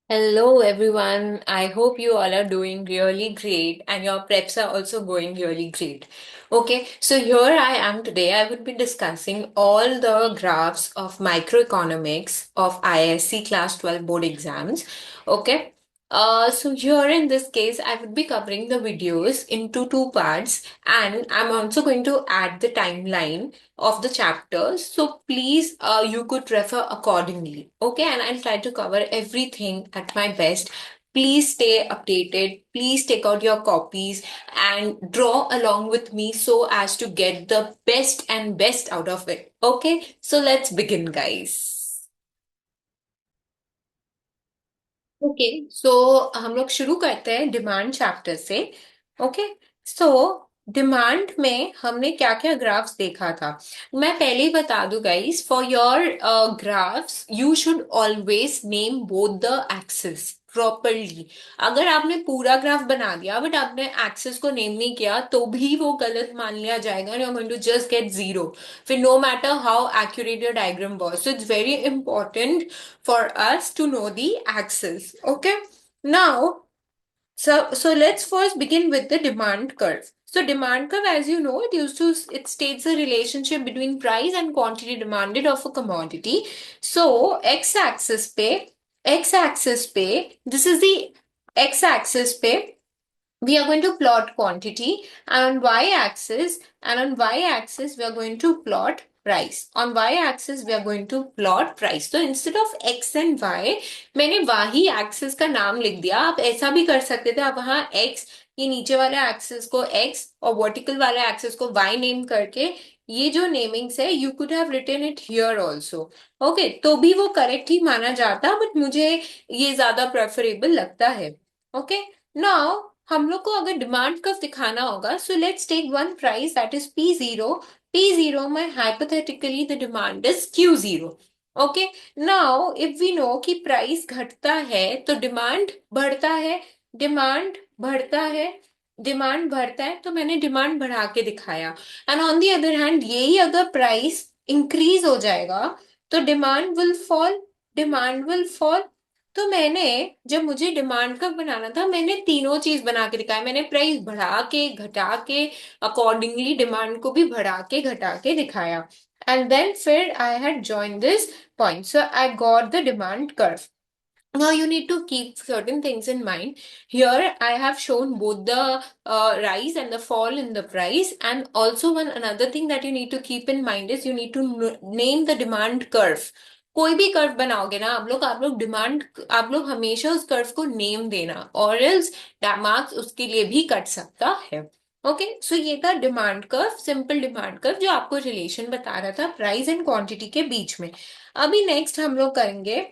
Hello everyone. I hope you all are doing really great and your preps are also going really great. Okay, so here I am today. I would be discussing all the graphs of microeconomics of ISC Class 12 board exams. Okay. So here in this case, I would be covering the videos into two parts, and I'm also going to add the timeline of the chapters. So please, you could refer accordingly. Okay, and I'll try to cover everything at my best. Please stay updated. Please take out your copies and draw along with me so as to get the best and best out of it. Okay, so let's begin, guys. Okay so हम लोग शुरू करते हैं demand chapter से। Okay so demand में हमने क्या क्या ग्राफ्स देखा था। मैं पहले ही बता दूं guys, for your graphs you should always name both the axis properly. अगर आपने पूरा ग्राफ बना दिया बट आपने एक्सिस को नेम नहीं किया तो भी वो गलत मान लिया जाएगा, you are going to just get zero. फिर no matter how accurate your diagram was, so it's very important for us to know the axis. Okay. Now, so let's first begin with the demand curve. So demand curve, as you know, it states the relationship between price and quantity demanded of a commodity. So x-axis पे, this is the x-axis पे we are going to plot quantity, and on y-axis we are going to plot price. On y-axis we are going to plot price. So instead of x and y, मैंने y axis का नाम लिख दिया। आप ऐसा भी कर सकते थे, आप वहां x, ये नीचे वाले एक्सिस को x और वर्टिकल वाले एक्सिस को y नेम करके, ये जो नेमिंग्स है you could have written it here also. Okay, तो भी वो करेक्ट ही माना जाता, बट मुझे ये ज्यादा प्रेफरेबल लगता है। ओके, नाउ हम लोग को अगर डिमांड कर्व दिखाना होगा, so let's take one price that is P0। P0 में hypothetically the demand is Q0। Okay, now if we know कि प्राइस घटता है तो डिमांड बढ़ता है, डिमांड बढ़ता है, डिमांड बढ़ता है, तो मैंने डिमांड बढ़ा के दिखाया। And on the other hand यही अगर प्राइस इंक्रीज हो जाएगा तो demand will fall, demand will fall. तो मैंने, जब मुझे डिमांड का बनाना था, मैंने तीनों चीज बना के दिखाया। मैंने प्राइस बढ़ा के घटा के अकॉर्डिंगली डिमांड को भी बढ़ा के घटा के दिखाया। एंड देन फिर I had join this point, so I got the demand curve. Now you need to keep certain things in mind. Here I have shown both the rise and the fall in the price, and also one another thing that you need to keep in mind is you need to name the demand curve. कोई भी curve बनाओगे ना आप लोग demand, आप लोग हमेशा उस कर्व को नेम देना, और एल्स मार्क्स उसके लिए भी कट सकता है। ओके, सो ये था demand curve, simple demand curve जो आपको रिलेशन बता रहा था प्राइस एंड क्वांटिटी के बीच में। अभी नेक्स्ट हम लोग करेंगे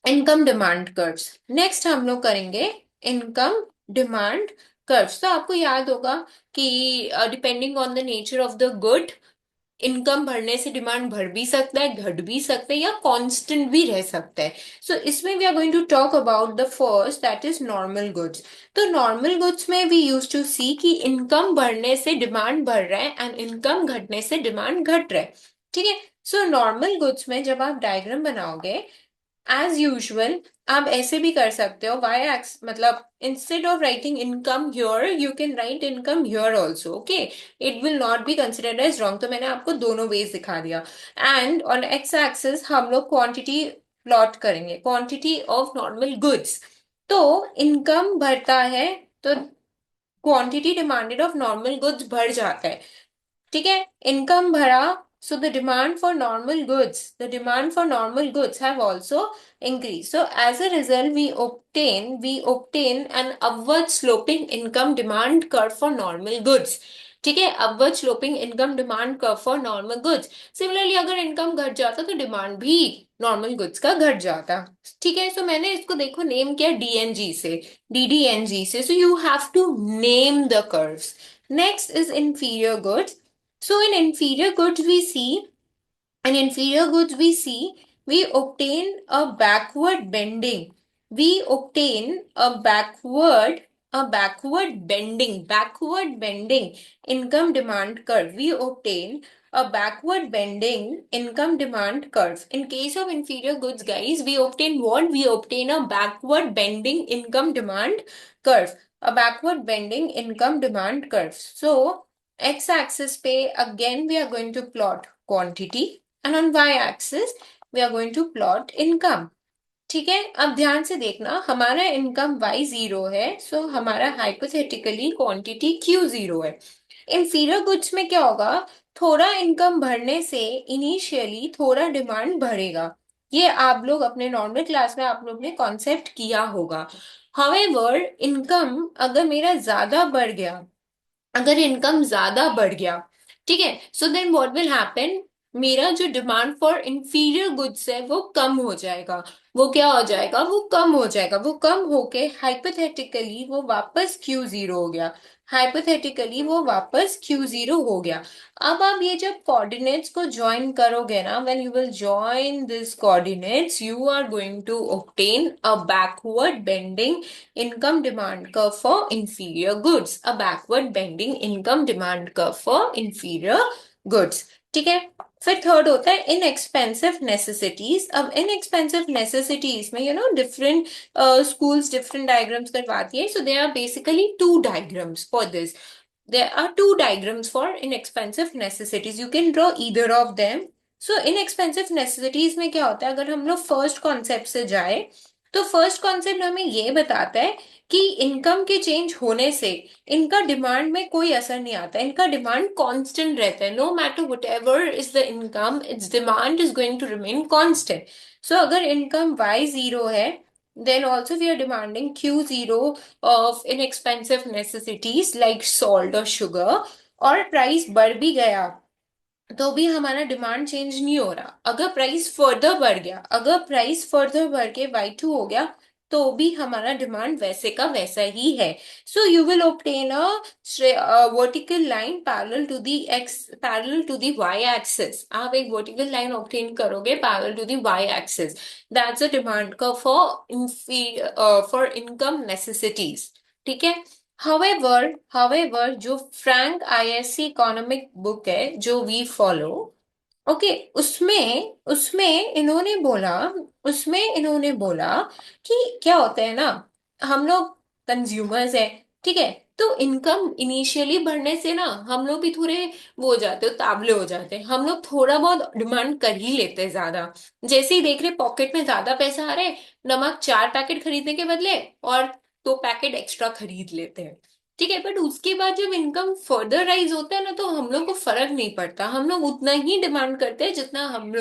इनकम डिमांड कर्व्स। नेक्स्ट हम लोग करेंगे इनकम डिमांड कर्व्स। तो आपको याद होगा कि depending on the nature of the good, income बढ़ने से डिमांड बढ़ भी सकता है, घट भी सकता है, या कांस्टेंट भी रह सकता है। सो इसमें we are going to talk about the first that is normal goods. तो नॉर्मल गुड्स में वी यूज टू सी कि इनकम बढ़ने से डिमांड बढ़ रहा है एंड इनकम घटने से डिमांड घट रहा है। ठीक है, सो नॉर्मल गुड्स में जब आप डायग्राम बनाओगे, एज यूजुअल आप ऐसे भी कर सकते हो, वाई एक्स मतलब instead of writing income here you can write income here also. Okay, it will not be considered as wrong. तो मैंने आपको दोनों वेज दिखा दिया। एंड ऑन एक्स एक्सिस हम लोग क्वांटिटी प्लॉट करेंगे, क्वांटिटी ऑफ नॉर्मल गुड्स। तो इनकम बढ़ता है तो quantity demanded of normal goods बढ़ जाता है। ठीक है, इनकम बढ़ा, so the demand for normal goods have also increased. So as a result we obtain an upward sloping income demand curve for normal goods। ठीक है, upward sloping income demand curve for normal goods. Similarly अगर income घट जाता तो demand भी normal goods का घट जाता। ठीक है, सो मैंने इसको देखो नेम किया डीएनजी से, डीडीएनजी से। So you have to name the curves. Next is inferior goods. So in inferior goods we see we obtain a backward bending. We obtain a backward a backward bending income demand curve. We obtain a backward bending income demand curve. In case of inferior goods, guys, we obtain what? We obtain a backward bending income demand curve. A backward bending income demand curve. So, x-axis पे again we are going to plot quantity, and on y-axis we are going to plot income. ठीक है, अब ध्यान से देखना, हमारा income y0 है, सो हमारा हाइपोथेटिकली क्वांटिटी q0 है। इंफीरियर गुड्स में क्या होगा? थोड़ा इनकम बढ़ने से इनिशियली थोड़ा डिमांड बढ़ेगा। ये आप लोग अपने नॉर्मल क्लास में आप लोग ने कॉन्सेप्ट किया होगा। हाउएवर, इनकम अगर मेरा ज्यादा बढ़ गया, अगर इनकम ज्यादा बढ़ गया, ठीक है, so then what will happen? मेरा जो डिमांड फॉर इंफीरियर गुड्स है वो कम हो जाएगा। वो क्या हो जाएगा? वो कम हो जाएगा। वो कम होके हाइपोथेटिकली वो वापस Q0 हो गया। हाइपोथेटिकली वो वापस Q0 हो गया। अब आप ये जब कोऑर्डिनेट्स को ज्वाइन करोगे ना, when you will join this coordinates, you are going to obtain a backward bending income demand curve for inferior goods, a backward bending income demand curve for inferior goods। ठीक है, फिर third होता है inexpensive necessities. अब inexpensive necessities में different schools different diagrams करवाती है, so they are basically two diagrams for this. There are two diagrams for inexpensive necessities. You can draw either of them. So inexpensive necessities में क्या होता है? अगर हम लोग फर्स्ट कॉन्सेप्ट से जाए, तो फर्स्ट कॉन्सेप्ट हमें ये बताता है कि इनकम के चेंज होने से इनका डिमांड में कोई असर नहीं आता। इनका डिमांड कांस्टेंट रहता है। No matter what ever is the income, it's demand is going to remain constant. So अगर इनकम y0 है, then also we are demanding Q0 of inexpensive necessities like salt or sugar, और price बढ़ भी गया तो भी हमारा demand change नहीं हो रहा। अगर प्राइस फर्दर बढ़ गया, अगर प्राइस फर्दर बढ़ के y2 हो गया, तो भी हमारा डिमांड वैसे का वैसा ही है। So you will obtain a vertical line parallel to the X, parallel to the y axis. आप एक वर्टिकल लाइन ऑब्टेन करोगे parallel to the y axis. That's a demand curve for income necessities. ठीक है। However, जो Frank ISC economic book है जो we follow, okay, उसमें उसमें इन्होंने बोला उसमें इन्होंने बोला कि क्या होता है ना, हम लोग कंज्यूमर्स है, ठीक है, तो इनकम इनिशियली बढ़ने से ना हम लोग भी थोड़े वो हो जाते हो, तावले हो जाते हैं। हम लोग थोड़ा बहुत डिमांड कर ही लेते हैं ज्यादा। जैसे ही देख रहे पॉकेट में ज्यादा पैसा आ रहे, नमक 4 पैकेट खरीदने के बदले और 2 पैकेट एक्स्ट्रा खरीद लेते हैं। ठीक है, बट उसके बाद जब इनकम फर्दर राइज होता है ना, तो हम लोग को फर्क नहीं पड़ता। हम लोग उतना ही डिमांड करते हैं जितना हम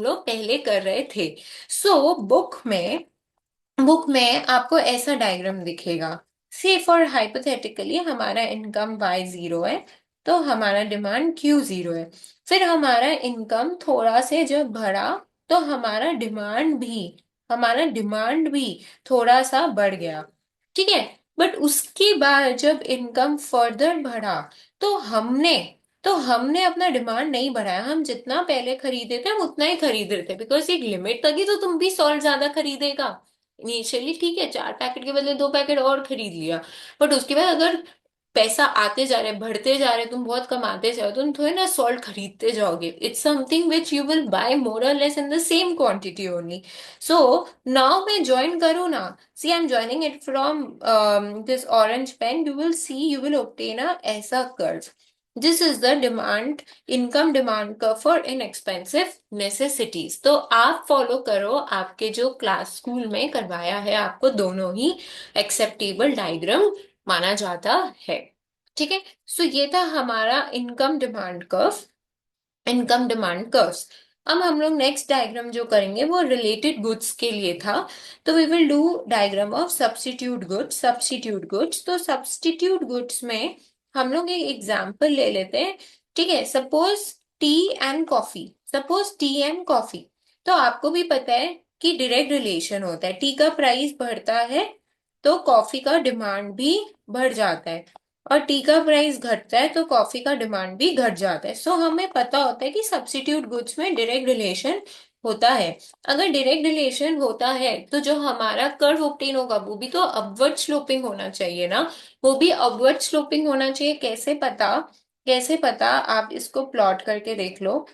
लोग पहले कर रहे थे। सो बुक में आपको ऐसा डायग्राम दिखेगा। से फॉर हाइपोथेटिकली हमारा इनकम y0 है, तो हमारा डिमांड Q0 है। फिर हमारा इनकम थोड़ा से जब बढ़ा, तो हमारा डिमांड भी थोड़ा सा बढ़ गया। ठीक है, बट उसके बाद जब इनकम फर्दर बढ़ा, तो हमने तो हमने अपना डिमांड नहीं बढ़ाया। हम जितना पहले खरीदे थे हम उतना ही खरीद रहे थे, बिकॉज एक लिमिट तक ही तो तुम भी सॉल्ट ज्यादा खरीदेगा। इनिशियली ठीक है, 4 पैकेट के बदले 2 पैकेट और खरीद लिया, बट उसके बाद अगर पैसा आते जा रहे बढ़ते जा रहे, तुम बहुत कमाते जाओ, तुम थोड़े ना सॉल्ट खरीदते जाओगे। It's something which you will buy more और less in the same quantity only. So now मैं ज्वाइन करूँ ना, see I am joining it from this orange pen, you will see, you will obtain a ऐसा curve. This is the demand, income demand curve for inexpensive necessities. तो आप follow करो, आपके जो class school में करवाया है आपको, दोनों ही एक्सेप्टेबल डायग्राम माना जाता है। ठीक है, सो ये था हमारा इनकम डिमांड कर्व्स। अब हम लोग नेक्स्ट डायग्राम जो करेंगे वो रिलेटेड गुड्स के लिए था। तो we will do diagram of substitute goods. तो सब्स्टिट्यूट गुड्स में हम लोग एक एग्जांपल ले लेते हैं। ठीक है, सपोज टी एंड कॉफी। तो आपको भी पता है कि डायरेक्ट रिलेशन होता है। टी का प्राइस बढ़ता है तो कॉफी का डिमांड भी बढ़ जाता है, और टी का प्राइस घटता है तो कॉफी का डिमांड भी घट जाता है। सो हमें पता होता है कि सब्स्टिट्यूट गुड्स में डायरेक्ट रिलेशन होता है। अगर डायरेक्ट रिलेशन होता है तो जो हमारा कर्व ऑब्टेन होगा वो भी तो अपवर्ड स्लोपिंग होना चाहिए ना, वो भी अपवर्ड स्लोपिंग होना चाहिए। कैसे पता, कैसे पता, आप इसको प्लॉट करके देख लो।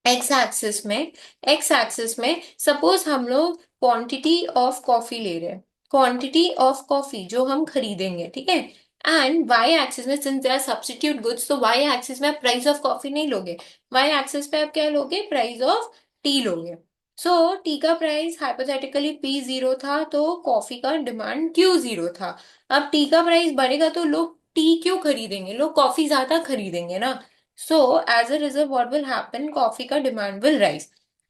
एक्स एक्सिस में, एक्स एक्सिस में सपोज हम लोग क्वांटिटी ऑफ कॉफी ले रहे हैं, क्वांटिटी ऑफ कॉफी जो हम खरीदेंगे, ठीक है। एंड वाई एक्सिस में since they are substitute goods, तो वाई एक्सिस में आप प्राइस ऑफ कॉफी नहीं लोगे, वाई एक्सिस पे आप क्या लोगे, प्राइस ऑफ टी लोगे। सो टी का प्राइस हाइपोथेटिकली पी जीरो था, तो कॉफी का डिमांड क्यू जीरो था। अब टी का प्राइस बढ़ेगा तो लोग टी क्यों खरीदेंगे, लोग कॉफी ज्यादा खरीदेंगे ना। So, as a result, what will happen? Coffee का demand will rise.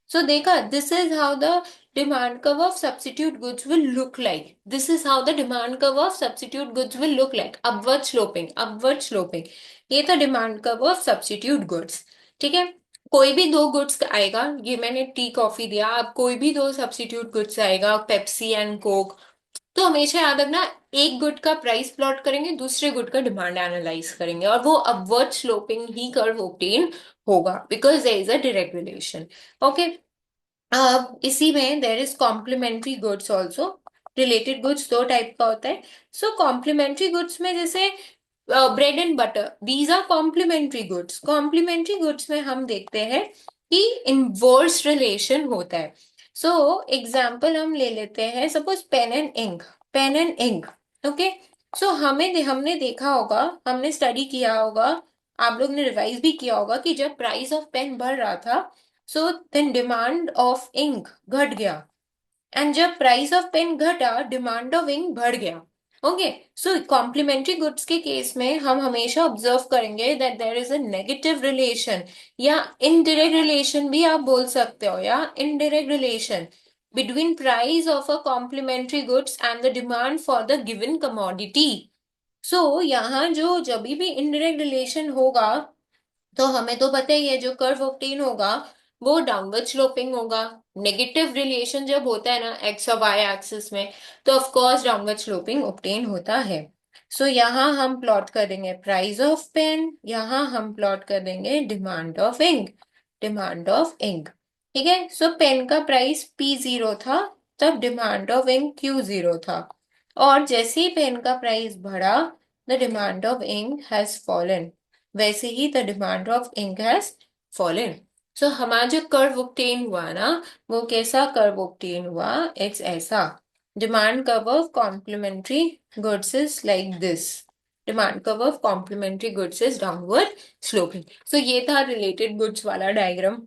So, देखा, this is how the demand curve of substitute goods will look like. This is how the demand curve of substitute goods will look like. Upward sloping, upward sloping. ये था demand curve of substitute goods. ठीक है। कोई भी दो goods आएगा, ये मैंने टी कॉफी दिया, अब कोई भी दो सब्स्टिट्यूट गुड्स आएगा, पेप्सी एंड कोक, तो हमेशा याद रखना, एक गुड का प्राइस प्लॉट करेंगे, दूसरे गुड का डिमांड एनालाइज करेंगे, और वो अपवर्ड स्लोपिंग ही कर्व ऑब्टेन होगा, because there is a direct relation. Okay. अब इसी में there is complementary goods also. Related goods दो टाइप का होता है। सो कॉम्प्लीमेंट्री गुड्स में जैसे bread and butter, these are complementary goods. Complementary goods में हम देखते हैं कि इनवर्स रिलेशन होता है। सो एग्जाम्पल हम ले लेते हैं, suppose pen and ink, pen and ink. Okay. So हमने देखा होगा, हमने स्टडी किया होगा, आप लोग ने रिवाइज भी किया होगा कि जब प्राइस ऑफ पेन बढ़ रहा था, so then demand of ink घट गया, एंड जब प्राइस ऑफ पेन घटा, डिमांड ऑफ इंक बढ़ गया। ओके। सो कॉम्प्लीमेंट्री गुड्स के केस में हम हमेशा ऑब्जर्व करेंगे that there is a negative relation, या इनडायरेक्ट रिलेशन भी आप बोल सकते हो, या indirect relation between price of a complementary goods and the demand for the given commodity. So यहाँ जो जब भी इनडायरेक्ट रिलेशन होगा, तो हमें तो पता ही है जो कर्व ऑब्टेन होगा वो डाउनवर्ड स्लोपिंग होगा। नेगेटिव रिलेशन जब होता है ना एक्स और वाई एक्सिस में, तो of course downward sloping obtain होता है। सो यहाँ हम प्लॉट करेंगे प्राइस ऑफ पेन, यहाँ हम प्लॉट कर देंगे demand of ink, demand of ink. ठीक है। सो पेन का प्राइस पी जीरो था, तब demand of ink Q zero था, और जैसे ही पेन का प्राइस बढ़ा, the demand of ink has fallen, वैसे ही the demand of ink has fallen. So हमारा जो कर्व ऑब्टेन हुआ ना, वो कैसा कर्व ऑब्टेन हुआ, इट्स ऐसा। Demand curve of complementary goods is like this, demand curve of complementary goods is downward sloping. So ये था रिलेटेड गुड्स वाला डायग्राम।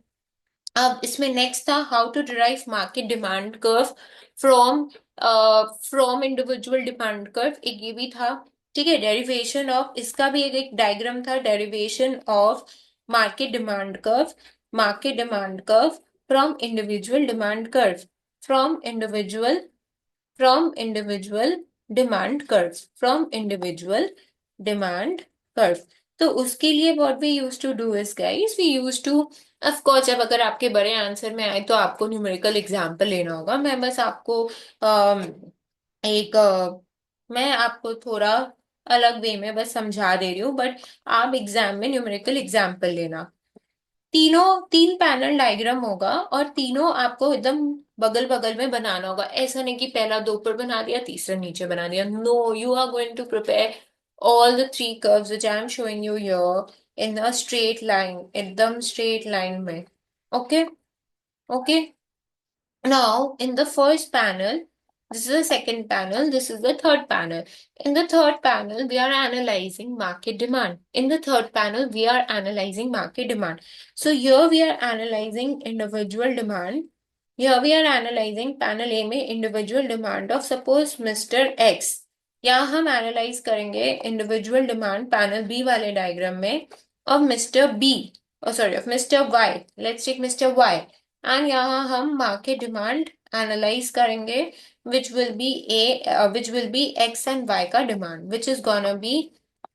अब इसमें नेक्स्ट था how to derive market demand curve from from individual demand curve, एक ये भी था। ठीक है। डेरिवेशन ऑफ, इसका भी एक डायग्राम था, derivation of market demand curve, market demand curve from individual demand curve, from individual, from individual demand curve, from individual demand curve। तो उसके लिए what we used to do is guys, we used to, of course अब अगर आपके बड़े answer में आए तो आपको न्यूमेरिकल एग्जाम्पल लेना होगा। मैं बस आपको एक मैं आपको थोड़ा अलग वे में बस समझा दे रही हूँ, बट आप एग्जाम में न्यूमेरिकल एग्जाम्पल लेना। तीनों, तीन पैनल डायग्राम होगा, और तीनों आपको एकदम बगल बगल में बनाना होगा। ऐसा नहीं कि पहला दो ऊपर बना दिया, तीसरा नीचे बना दिया। No, you are going to prepare all the three curves which I am showing you here in a straight line, एकदम स्ट्रेट लाइन में। Okay. Okay. Now, in the first panel, this is the second panel, this is the third panel. In the third panel, we are analyzing market demand. In the third panel, we are analyzing market demand. So here we are analyzing individual demand. Here we are analyzing panel A में individual demand of suppose Mr. X. यहाँ हम analyze करेंगे individual demand panel B वाले diagram में of Mr. B. Oh sorry, of Mr. Y. Let's take Mr. Y. And यहाँ हम market demand analyse करेंगे which will be which will be X and Y का demand, which is gonna be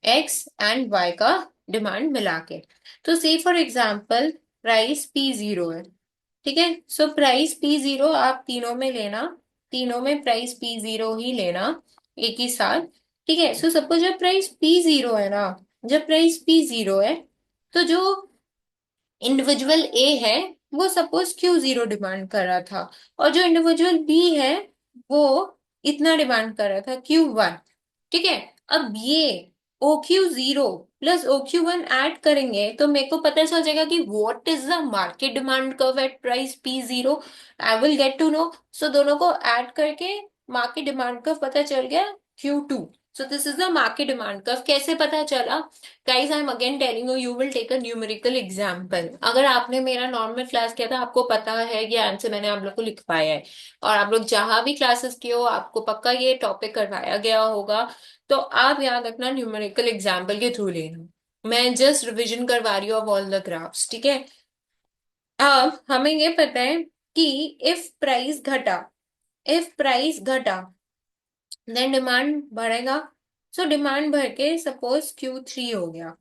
X and Y का demand मिला के। तो see for example price P zero है। ठीक है। सो प्राइस पी जीरो आप तीनों में लेना, तीनों में प्राइस पी जीरो ही लेना एक ही साथ। ठीक है। सो सपोज जब प्राइस पी जीरो है ना, जब प्राइस पी जीरो है, तो जो इंडिविजुअल ए है वो सपोज Q0 डिमांड कर रहा था, और जो इंडिविजुअल बी है वो इतना डिमांड कर रहा था Q1। ठीक है। अब ये OQ0 प्लस OQ1 ऐड करेंगे तो मेरे को पता चल जाएगा कि what is the market demand curve at price P0। I will get to know. So दोनों को ऐड करके मार्केट डिमांड कर्व पता चल गया Q2। So this is the market demand curve. कैसे पता चला? Guys I am again telling you, you will take a numerical example. अगर आपने मेरा नॉर्मल क्लास किया था आपको पता है ये आंसर मैंने आप लोग को लिखवाया है, और आप लोग जहां भी क्लासेस किए हो आपको पक्का ये टॉपिक करवाया गया होगा। तो आप याद रखना न्यूमेरिकल एग्जांपल के थ्रू लेना। मैं जस्ट रिवीजन करवा रही हूँ ऑफ ऑल द ग्राफ्स। ठीक है। अब हमें ये पता है कि इफ प्राइस घटा, इफ प्राइस घटा देन डिमांड बढ़ेगा। सो डिमांड बढ़ के सपोज Q3 हो गया।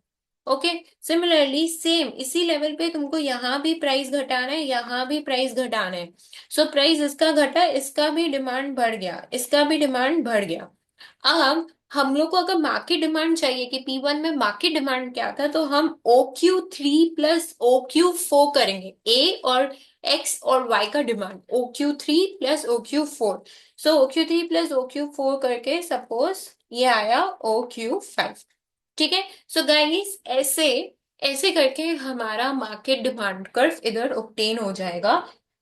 ओके। सिमिलरली सेम इसी लेवल पे तुमको यहाँ भी प्राइस घटाना है, यहाँ भी प्राइस घटाना है। सो प्राइस इसका घटा, इसका भी डिमांड बढ़ गया, इसका भी डिमांड बढ़ गया। अब हम लोग को अगर मार्केट डिमांड चाहिए कि P1 में मार्केट डिमांड क्या था, तो हम OQ3 प्लस OQ4 करेंगे। ए और एक्स और वाई का डिमांड OQ3 प्लस OQ4। सो OQ3 प्लस OQ4 करके सपोज ये आया OQ5। ठीक है। सो गाइस ऐसे ऐसे करके हमारा मार्केट डिमांड कर्व इधर ऑब्टेन हो जाएगा।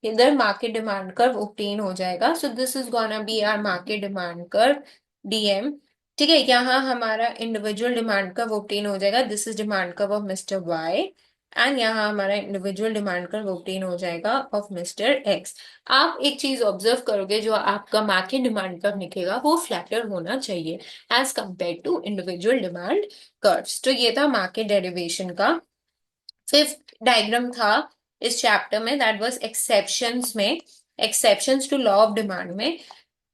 इधर मार्केट डिमांड कर्व ऑब्टेन हो जाएगा। So this is gonna be our market demand curve DM। ठीक है। यहाँ हमारा इंडिविजुअल डिमांड कर्व ऑब्टेन हो जाएगा। This is demand curve of mister Y. And यहाँ हमारा इंडिविजुअल डिमांड कर्व ऑब्टेन हो जाएगा ऑफ मिस्टर एक्स। आप एक चीज ऑब्जर्व करोगे, जो आपका मार्केट डिमांड कर्व निकलेगा वो फ्लैटर होना चाहिए as compare to individual demand curves. तो ये था मार्केट डेरिवेशन का फिफ्थ डायग्राम था इस चैप्टर में, दैट वाज एक्सेप्शंस में, exceptions to law of demand में।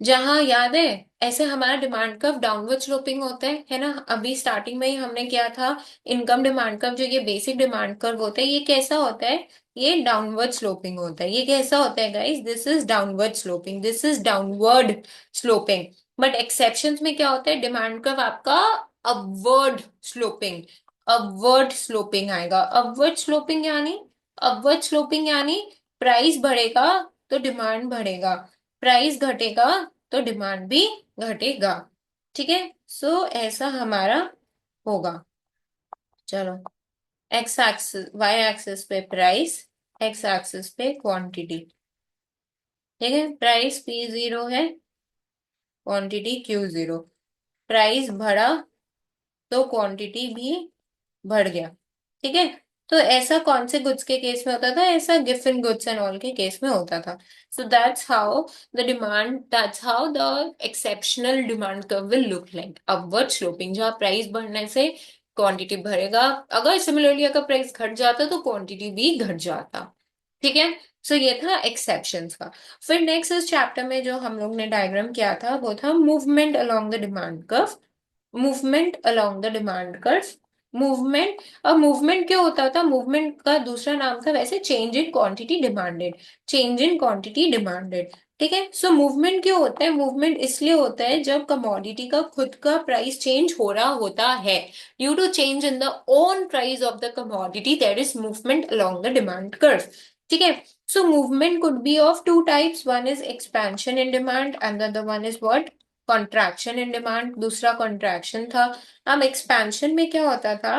जहां याद है ऐसे हमारा डिमांड कर्व डाउनवर्ड स्लोपिंग होता है ना। अभी स्टार्टिंग में ही हमने किया था इनकम डिमांड कर्व, जो ये बेसिक डिमांड कर्व होता है ये कैसा होता है? ये डाउनवर्ड स्लोपिंग होता है। ये कैसा होता है guys? This is downward sloping, this is downward sloping. But exceptions में क्या होता है? डिमांड कर्व आपका अपवर्ड स्लोपिंग, अपवर्ड स्लोपिंग आएगा। अपवर्ड स्लोपिंग यानी, अपवर्ड स्लोपिंग यानी प्राइस बढ़ेगा तो डिमांड बढ़ेगा, प्राइस घटेगा तो डिमांड भी घटेगा। ठीक है। सो ऐसा हमारा होगा। चलो, एक्स एक्सिस, वाई एक्सिस पे प्राइस, एक्स एक्सिस पे क्वांटिटी। ठीक है। प्राइस P0 है, क्वांटिटी Q0। प्राइस बढ़ा तो क्वांटिटी भी बढ़ गया। ठीक है। तो ऐसा कौन से गुड्स के केस में होता था? ऐसा गिफन गुड्स एंड ऑल के केस में होता था। So that's how the demand, that's how the exceptional demand curve will look like, upward sloping, जहाँ प्राइस बढ़ने से क्वांटिटी बढ़ेगा, अगर सिमिलरली अगर प्राइस घट जाता तो क्वांटिटी भी घट जाता। ठीक है। सो ये था एक्सेप्शंस का। फिर नेक्स्ट इस चैप्टर में जो हम लोग ने डायग्राम किया था वो था movement along the demand curve. Movement along the demand curve, movement. अब मूवमेंट क्यों होता था? मूवमेंट का दूसरा नाम था वैसे change in quantity demanded, change in quantity demanded. ठीक है। सो मूवमेंट क्यों होता है? मूवमेंट इसलिए होता है जब कमोडिटी का खुद का प्राइस चेंज हो रहा होता है, due to change in the own price of the commodity, there is movement along the demand curve. ठीक है। So movement could be of two types, one is expansion in demand and the other one is what? Contraction in demand. दूसरा contraction था। अब expansion में क्या होता था?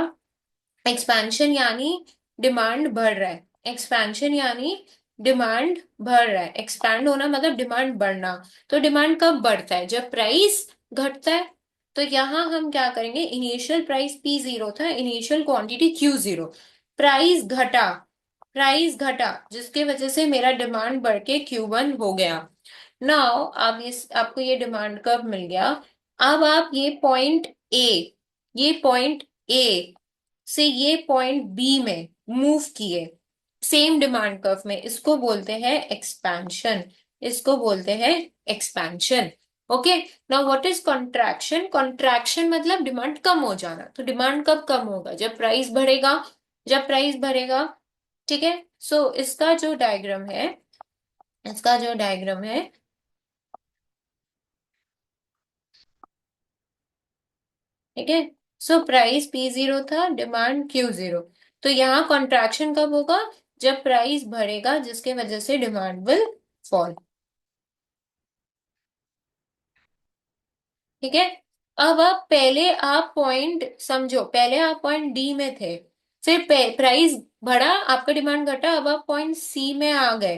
Expansion यानी डिमांड बढ़ रहा है, एक्सपेंशन यानी डिमांड बढ़ रहा है, एक्सपैंड होना मतलब डिमांड बढ़ना। तो डिमांड कब बढ़ता है? जब प्राइस घटता है। तो यहां हम क्या करेंगे? इनिशियल प्राइस P0 था, इनिशियल क्वांटिटी Q0। प्राइस घटा, प्राइस घटा जिसके वजह से मेरा डिमांड बढ़ के Q1 हो गया। नाउ आप ये, आपको ये डिमांड कब मिल गया? अब आप ये पॉइंट ए, ये पॉइंट ए से ये पॉइंट बी में मूव किए सेम डिमांड कर्व में, इसको बोलते हैं एक्सपेंशन, इसको बोलते हैं expansion. Okay. Now what is contraction? Contraction मतलब डिमांड कम हो जाना। तो डिमांड कब कम होगा? जब प्राइस बढ़ेगा, जब प्राइस बढ़ेगा। ठीक है। सो इसका जो डायग्राम है, इसका जो डायग्राम है, ठीक है। सो प्राइस P0 था, डिमांड Q0। तो यहाँ कॉन्ट्रैक्शन कब होगा? जब प्राइस बढ़ेगा जिसके वजह से डिमांड विल फॉल। ठीक है। अब आप पहले आप पॉइंट समझो, पहले आप पॉइंट डी में थे, फिर प्राइस बढ़ा, आपका डिमांड घटा, अब आप पॉइंट सी में आ गए।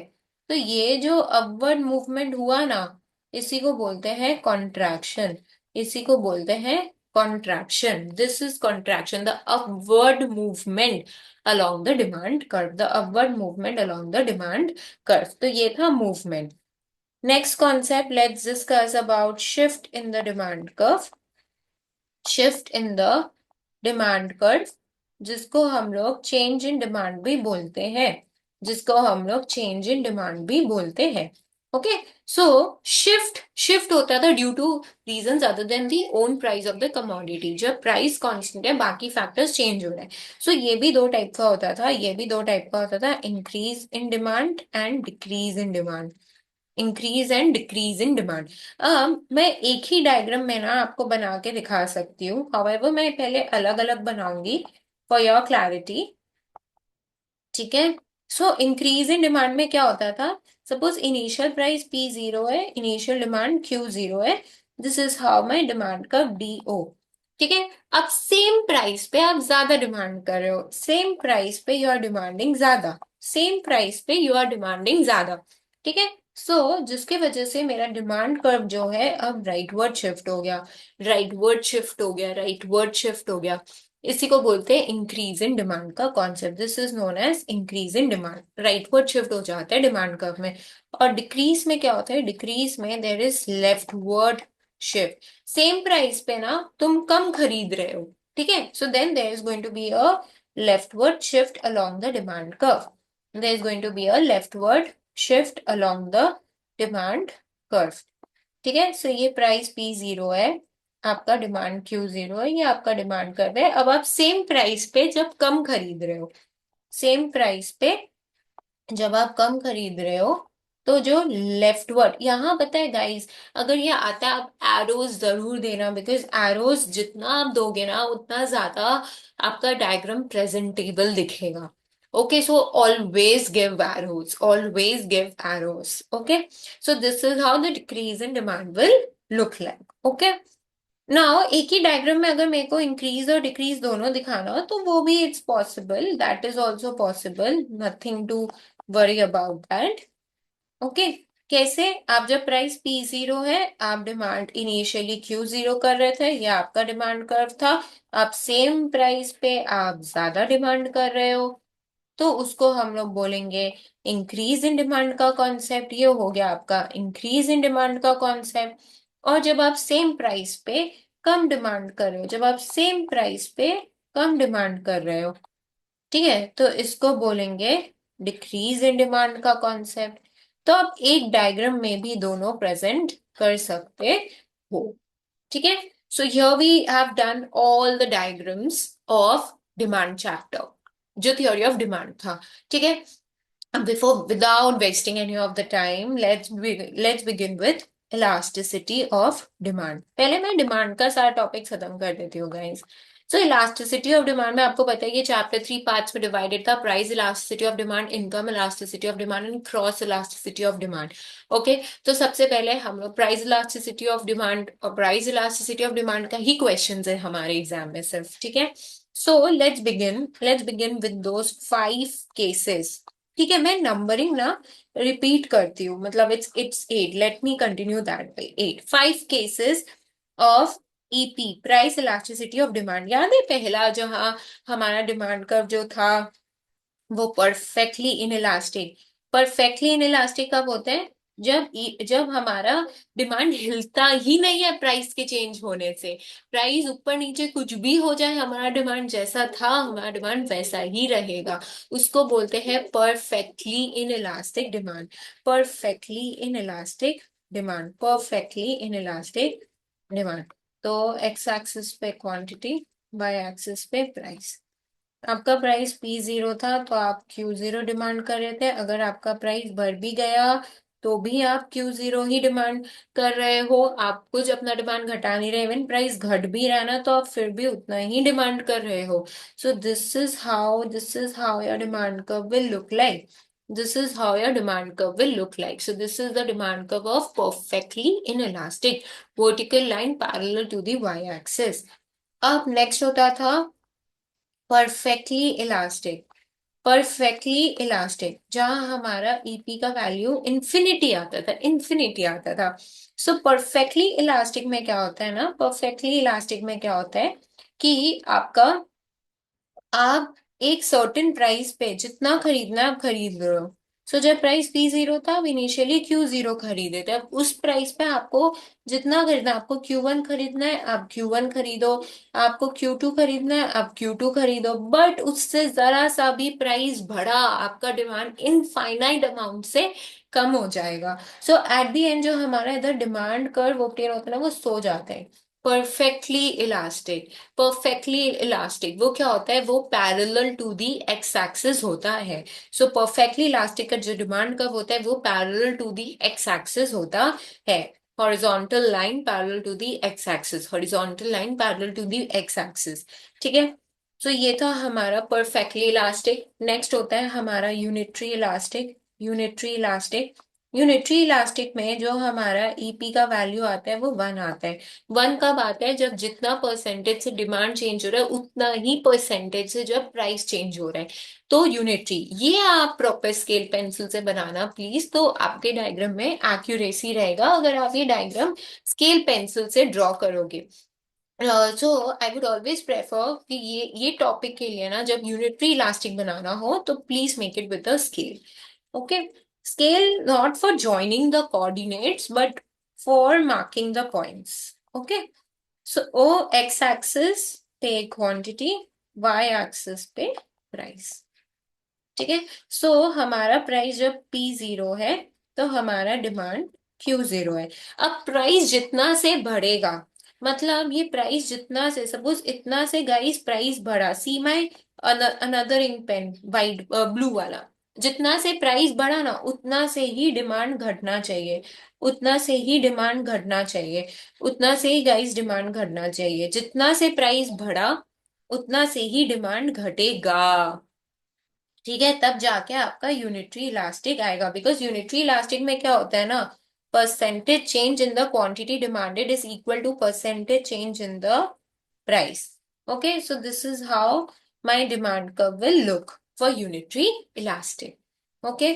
तो ये जो अपवर्ड मूवमेंट हुआ ना, इसी को बोलते हैं कॉन्ट्रैक्शन। इसी को बोलते हैं contraction. This is contraction, the upward movement along the demand curve, the upward movement along the demand curve। तो ये था movement. Next concept, let's discuss about shift in the demand curve। Shift in the demand curve, जिसको हम लोग change in demand भी बोलते हैं, जिसको हम लोग change in demand भी बोलते हैं। ओके, सो शिफ्ट होता था due two reasons other than the own price of the commodity. जब प्राइस कांस्टेंट है, बाकी फैक्टर्स चेंज हो रहे हैं। सो ये भी दो टाइप का होता था, ये भी दो टाइप का होता था, increase in demand and decrease in demand. Increase and decrease in demand. मैं एक ही डायग्राम में ना आपको बना के दिखा सकती हूँ, हाउएवर मैं पहले अलग अलग बनाऊंगी फॉर योर क्लैरिटी। ठीक है। सो इंक्रीज इन डिमांड में क्या होता था, सपोज इनिशियल प्राइस P0 है, इनिशियल डिमांड Q0 है, this is how my demand curve DO। ठीक है। अब सेम प्राइस पे आप ज्यादा डिमांड कर रहे हो, सेम प्राइस पे यू आर डिमांडिंग ज्यादा, सेम प्राइस पे यू आर डिमांडिंग ज्यादा। ठीक है। सो जिसके वजह से मेरा डिमांड कर्व जो है अब राइटवर्ड शिफ्ट हो गया, राइटवर्ड शिफ्ट हो गया, राइटवर्ड शिफ्ट हो गया। इसी को बोलते हैं इंक्रीज इन डिमांड का concept. This is known as increase in demand. Rightward shift हो जाता है डिमांड कर्व में। और डिक्रीज में क्या होता है, डिक्रीज में there is leftward shift. Same price पे ना तुम कम खरीद रहे हो, ठीक है, so then there is going to be a leftward shift along the demand curve. There is going to be a leftward shift along the demand curve. ठीक है। सो ये प्राइस P0 है, आपका डिमांड Q0 है, ये आपका डिमांड कर रहे हैं। अब आप सेम प्राइस पे जब कम खरीद रहे हो, सेम प्राइस पे जब आप कम खरीद रहे हो, तो जो लेफ्टवर्ड यहाँ पता है गाइस, अगर ये आता है आप एरोज जरूर देना, बिकॉज एरोज जितना आप दोगे ना उतना ज्यादा आपका डायग्राम प्रेजेंटेबल दिखेगा। Okay, so always give arrows, always give arrows. Okay, so this is how the decrease in demand will look like. Okay, now एक ही डायग्राम में अगर मेरे को इंक्रीज और डिक्रीज दोनों दिखाना हो तो वो भी it's possible, that is also possible, nothing to worry about that. Okay, कैसे, आप जब प्राइस P0 है, आप डिमांड इनिशियली Q0 कर रहे थे, ये आपका डिमांड कर्व था। आप सेम प्राइस पे आप ज्यादा डिमांड कर रहे हो, तो उसको हम लोग बोलेंगे इंक्रीज इन डिमांड का कॉन्सेप्ट। ये हो गया आपका इंक्रीज इन डिमांड का कॉन्सेप्ट। और जब आप सेम प्राइस पे कम डिमांड कर रहे हो, जब आप सेम प्राइस पे कम डिमांड कर रहे हो, ठीक है, तो इसको बोलेंगे डिक्रीज इन डिमांड का कॉन्सेप्ट। तो आप एक डायग्राम में भी दोनों प्रेजेंट कर सकते हो। ठीक है। So here we have done all the diagrams of demand chapter, जो थ्योरी ऑफ डिमांड था। ठीक है। Before, without wasting any of the time, let's begin with elasticity of demand। पहले मैं डिमांड का सारा टॉपिक खत्म कर देती हूँ guys. So elasticity of demand में आपको पता है कि चैप्टर 3 पार्ट्स में डिवाइडेड था, price elasticity of demand, income elasticity of demand and cross elasticity of demand. Okay, तो सबसे पहले हम लोग प्राइस इलास्टिसिटी ऑफ डिमांड और प्राइस इलास्टिसिटी ऑफ डिमांड का ही क्वेश्चन है हमारे एग्जाम में सिर्फ। ठीक है। So let's begin with those 5 cases. ठीक है, मैं नंबरिंग ना रिपीट करती हूँ, मतलब it's 8, let me continue that bye 8। 5 cases of EP, price elasticity of demand. याद है पहला जहां हमारा डिमांड कर्व जो था वो परफेक्टली इनइलास्टिक। परफेक्टली इनइलास्टिक कब होते हैं, जब हमारा डिमांड हिलता ही नहीं है प्राइस के चेंज होने से। प्राइस ऊपर नीचे कुछ भी हो जाए, हमारा डिमांड जैसा था हमारा डिमांड वैसा ही रहेगा। उसको बोलते हैं perfectly inelastic demand. Perfectly inelastic demand, perfectly inelastic demand. तो एक्स एक्सिस पे क्वांटिटी, वाई एक्सिस पे प्राइस। आपका प्राइस P0 था तो आप Q0 डिमांड कर रहे थे। अगर आपका प्राइस बढ़ भी गया तो भी आप Q0 ही डिमांड कर रहे हो, आप कुछ अपना डिमांड घटा नहीं रहे, इवन प्राइस घट भी रहा है ना तो आप फिर भी उतना ही डिमांड कर रहे हो। सो this is how your demand curve will look like. This is how your demand curve will look like. So this is the demand curve of perfectly inelastic vertical line parallel to the y-axis. अब next होता था perfectly elastic. Perfectly elastic जहां हमारा EP का value infinity आता था, infinity आता था। सो परफेक्टली इलास्टिक में क्या होता है ना, परफेक्टली इलास्टिक में क्या होता है कि आपका, आप एक सर्टेन प्राइस पे जितना खरीदना है आप खरीद रहे हो। सो जब प्राइस P0 था, आप इनिशियली Q0 खरीदे थे, अब उस प्राइस पे आपको जितना खरीदना है, आपको Q1 खरीदना है आप Q1 खरीदो, आपको Q2 खरीदना है आप Q2 खरीदो, बट उससे जरा सा भी प्राइस बढ़ा, आपका डिमांड इनफाइनाइट अमाउंट से कम हो जाएगा। सो एट द एंड जो हमारा इधर डिमांड कर्व ऑब्टेन होता है ना, वो सो जाता है। परफेक्टली इलास्टिक, परफेक्टली इलास्टिक वो क्या होता है, वो parallel to the X axis होता है। सो परफेक्टली इलास्टिक का जो डिमांड कर्व होता है वो parallel to the X axis होता है। Horizontal line parallel to the X axis, horizontal line parallel to the X axis. ठीक है। सो ये था हमारा परफेक्टली इलास्टिक। नेक्स्ट होता है हमारा unitary elastic. Unitary elastic, unitary elastic में जो हमारा ईपी का वैल्यू आता है वो 1 आता है। 1 कब आता है, जब जितना परसेंटेज से डिमांड चेंज हो रहा है उतना ही परसेंटेज से जब प्राइस चेंज हो रहा है। तो यूनिटरी, ये आप प्रॉपर स्केल पेंसिल से बनाना प्लीज, तो आपके डायग्राम में एक्यूरेसी रहेगा अगर आप ये डायग्राम स्केल पेंसिल से ड्रॉ करोगे। सो आई वुड ऑलवेज प्रेफर कि ये टॉपिक के लिए ना जब यूनिटरी इलास्टिक बनाना हो तो please make it with a scale. Okay, scale not for joining the coordinates, but for marking the points. Okay, so O x-axis पे quantity, y-axis पे price। ठीक है। सो हमारा प्राइस जब P0 है तो हमारा डिमांड Q0 है। अब प्राइस जितना से बढ़ेगा, मतलब ये प्राइस जितना से, सपोज इतना से गाइस प्राइस बढ़ा, see my another ink pen white blue वाला, जितना से प्राइस बढ़ा ना उतना से ही डिमांड घटना चाहिए, उतना से ही डिमांड घटना चाहिए, उतना से ही गाइस डिमांड घटना चाहिए। जितना से प्राइस बढ़ा उतना से ही डिमांड घटेगा। ठीक है, तब जाके आपका यूनिटरी इलास्टिक आएगा, बिकॉज यूनिटरी इलास्टिक में क्या होता है ना, percentage change in the quantity demanded is equal to percentage change in the price. Okay, so this is how my demand curve will look for unitary elastic. Okay,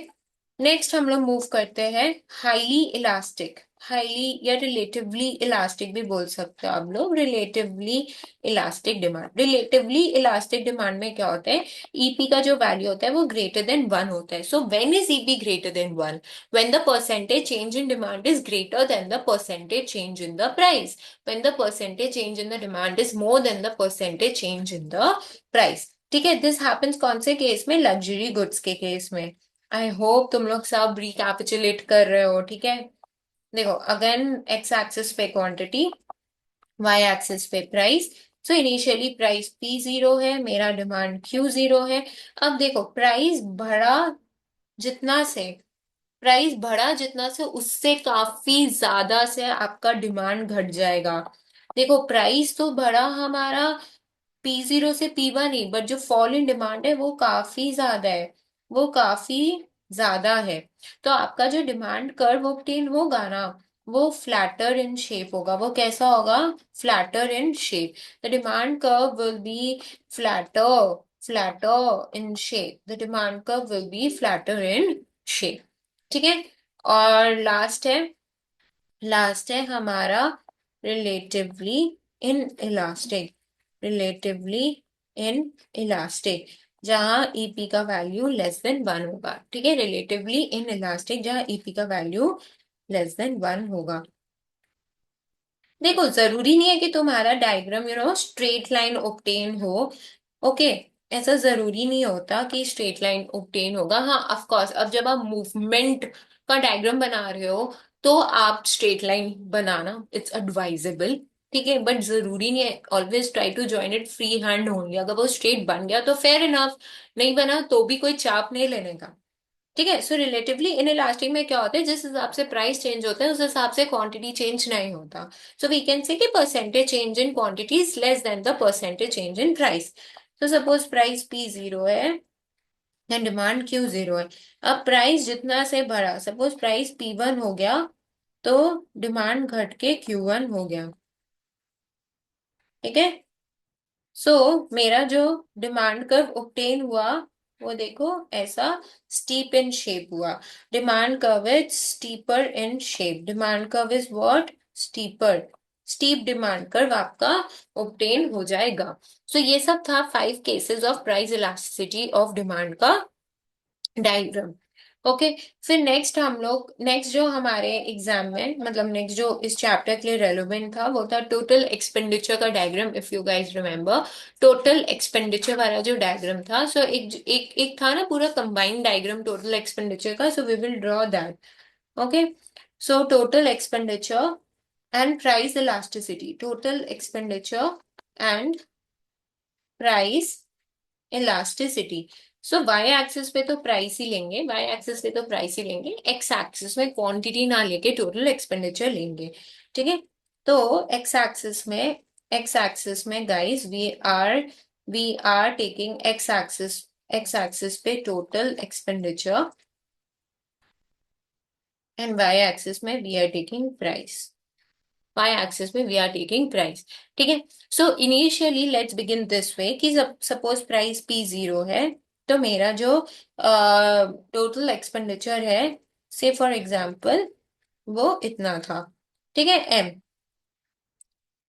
next हम लोग move करते हैं highly elastic. Highly या relatively elastic भी बोल सकते हो आप लोग, relatively elastic demand. Relatively elastic demand में क्या होता है, ईपी का जो वैल्यू होता है वो ग्रेटर देन 1 होता है। So when is EP greater than 1? When the percentage change in demand is greater than the percentage change in the price, when the percentage change in the demand is more than the percentage change in the price. ठीक है, this happens कौन से case में, luxury goods के case में। I hope तुम लोग सब रिकैपिचुलेट कर रहे हो। ठीक है, देखो अगेन एक्स एक्सिस पे क्वांटिटी, वाई एक्सिस पे price. So initially price P0 है, मेरा डिमांड Q0 है। अब देखो प्राइस बढ़ा जितना से, प्राइस बढ़ा जितना से उससे काफी ज्यादा से आपका डिमांड घट जाएगा। देखो प्राइस तो बढ़ा हमारा P0 से P1 ही, बट जो फॉल इन डिमांड है वो काफी ज्यादा है, वो काफी ज्यादा है। तो आपका जो डिमांड कर्व ऑब्टेन होगा ना वो फ्लैटर इन शेप होगा। वो कैसा होगा, flatter in shape. The demand curve will be flatter, flatter in shape. The demand curve will be flatter in shape. ठीक है, और लास्ट है हमारा relatively in elastic. Relatively in elastic जहां ईपी का वैल्यू लेस देन 1 होगा। ठीक है, रिलेटिवली इन इलास्टिक जहां ईपी का वैल्यू लेस देन 1 होगा। देखो जरूरी नहीं है कि तुम्हारा डायग्राम स्ट्रेट लाइन ऑब्टेन हो। ओके, ऐसा जरूरी नहीं होता कि स्ट्रेट लाइन ऑब्टेन होगा। हाँ ऑफ कोर्स, अब जब आप मूवमेंट का डायग्राम बना रहे हो तो आप स्ट्रेट लाइन बनाना, इट्स एडवाइजेबल। ठीक है, बट जरूरी नहीं है, always try to join it free hand होंगे। अगर वो स्ट्रेट बन गया तो फेयर इनफ, नहीं बना तो भी कोई चाप नहीं लेने का। ठीक है। सो रिलेटिवली इन इलास्टिक में क्या होता है, जिस हिसाब से प्राइस चेंज होता है उस हिसाब से क्वांटिटी चेंज नहीं होता। सो वी कैन से कि percentage change in quantity is less than the percentage change in price. तो सपोज प्राइस पी जीरो है या डिमांड क्यू जीरो है। अब प्राइस जितना से बढ़ा, सपोज प्राइस पी वन हो गया तो डिमांड घट के क्यू वन हो गया। ठीक है। सो मेरा जो डिमांड कर्व ऑब्टेन हुआ वो देखो ऐसा स्टीप इन शेप हुआ। Demand curve is steeper in shape. Demand curve is what? Steeper. Steep demand curve आपका ऑब्टेन हो जाएगा। सो ये सब था 5 cases of price elasticity of demand का डायग्राम। ओके। फिर नेक्स्ट जो हमारे एग्जाम में, मतलब नेक्स्ट जो इस चैप्टर के लिए रेलेवेंट था वो था टोटल एक्सपेंडिचर का diagram. If you guys remember, total expenditure वाला जो डायग्राम था, सो एक था ना पूरा कंबाइंड डायग्राम टोटल एक्सपेंडिचर का। So we will draw that. Okay. So total expenditure and price elasticity, total expenditure and price elasticity. So Y axis पे तो प्राइस ही लेंगे, वाई एक्सिस पे तो प्राइस ही लेंगे, एक्स एक्सिस में क्वांटिटी ना लेके टोटल एक्सपेंडिचर लेंगे। ठीक है। तो एक्स एक्सिस में guys we are taking X axis पे total expenditure and Y axis में we are taking price. Y axis में वी आर टेकिंग प्राइस। ठीक है। So initially let's begin this way कि सपोज प्राइस पी जीरो है तो मेरा जो टोटल एक्सपेंडिचर है, से फॉर एग्जाम्पल वो इतना था। ठीक है, एम।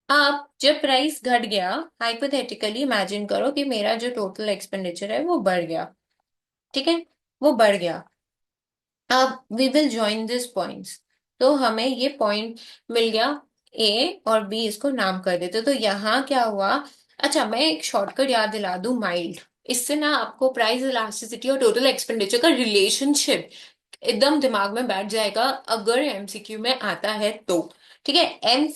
अब जब प्राइस घट गया, हाइपोथेटिकली इमेजिन करो कि मेरा जो टोटल एक्सपेंडिचर है वो बढ़ गया। ठीक है, वो बढ़ गया। अब we will join this points. तो हमें ये पॉइंट मिल गया, ए और बी, इसको नाम कर देते। तो यहाँ क्या हुआ? अच्छा, मैं एक शॉर्टकट याद दिला दूं, माइल्ड। इससे ना आपको प्राइस इलास्टिसिटी और टोटल एक्सपेंडिचर का रिलेशनशिप एकदम दिमाग में बैठ जाएगा अगर एमसीक्यू में आता है तो। ठीक है। M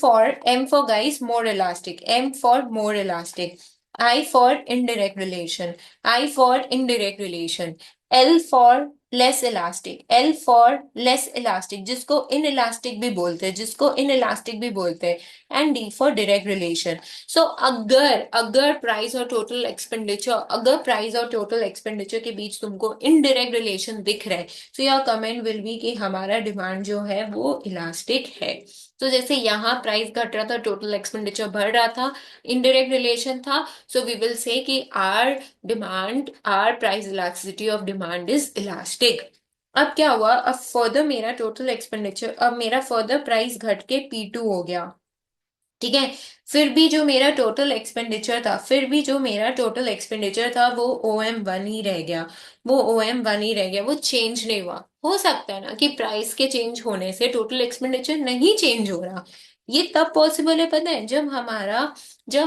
for guys more elastic, M for more elastic, I for indirect relation, I for indirect relation, L for less elastic, L for less elastic, जिसको इन इलास्टिक भी बोलते हैं, जिसको इन इलास्टिक भी बोलते हैं, and D for direct relation. So अगर अगर प्राइस और टोटल एक्सपेंडिचर, अगर प्राइस और टोटल एक्सपेंडिचर के बीच तुमको इनडायरेक्ट रिलेशन दिख रहा है, तो योर कमेंट विल बी कि हमारा डिमांड जो है वो इलास्टिक है। तो जैसे यहाँ प्राइस घट रहा था, टोटल एक्सपेंडिचर बढ़ रहा था, इनडायरेक्ट रिलेशन था। सो वी विल से कि our price elasticity of demand is elastic. अब क्या हुआ? अब फर्दर मेरा टोटल एक्सपेंडिचर, अब मेरा फर्दर प्राइस घट के P2 हो गया। ठीक है। फिर भी जो मेरा टोटल एक्सपेंडिचर था वो OM1 ही रह गया। वो चेंज नहीं हुआ। हो सकता है ना कि प्राइस के चेंज होने से टोटल एक्सपेंडिचर नहीं चेंज हो रहा। ये तब पॉसिबल है, पता है, जब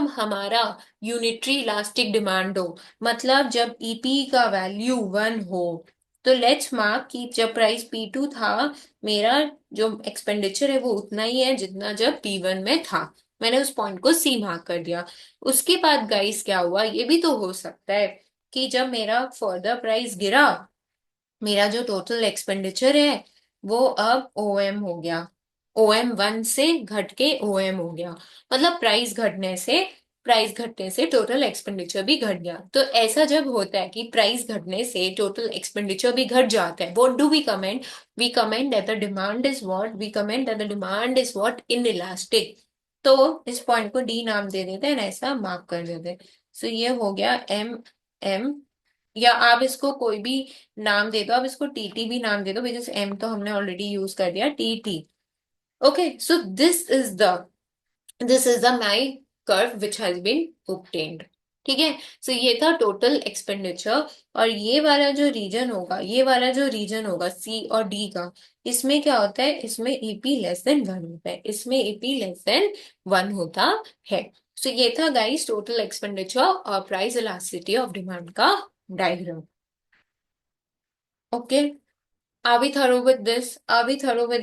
हमारा यूनिटरी इलास्टिक डिमांड हो, मतलब जब ईपी का वैल्यू 1 हो। तो लेट्स मार्क कि जब प्राइस P2 था, मेरा जो एक्सपेंडिचर है वो उतना ही है जितना जब P1 में था। मैंने उस पॉइंट को सी मार्क कर दिया। उसके बाद गाइस क्या हुआ, ये भी तो हो सकता है कि जब मेरा फर्दर प्राइस गिरा, मेरा जो टोटल एक्सपेंडिचर है वो अब OM हो गया। OM1 से घट के OM हो गया। मतलब प्राइस घटने से टोटल एक्सपेंडिचर भी घट गया। तो ऐसा जब होता है कि प्राइस घटने से टोटल एक्सपेंडिचर भी घट जाता है, what do we comment? We comment that the demand is what? We comment that the demand is what? Inelastic. तो इस पॉइंट को डी नाम दे देते हैं, ऐसा मार्क कर देते हैं। सो ये हो गया M। या आप इसको कोई भी नाम दे दो, आप इसको TT भी नाम दे दो, बिकॉज M तो हमने ऑलरेडी यूज कर दिया, TT। Okay. So this is the my curve which has been obtained। ठीक है। सो ये था टोटल एक्सपेंडिचर। और ये वाला जो रीजन होगा C और D का, इसमें क्या होता है? इसमें EP लेस देन 1 होता है, इसमें EP लेस देन 1 होता है। सो ये था गाइस टोटल एक्सपेंडिचर और प्राइस इलास्टिसिटी ऑफ डिमांड का diagram. Okay. Are we thorough with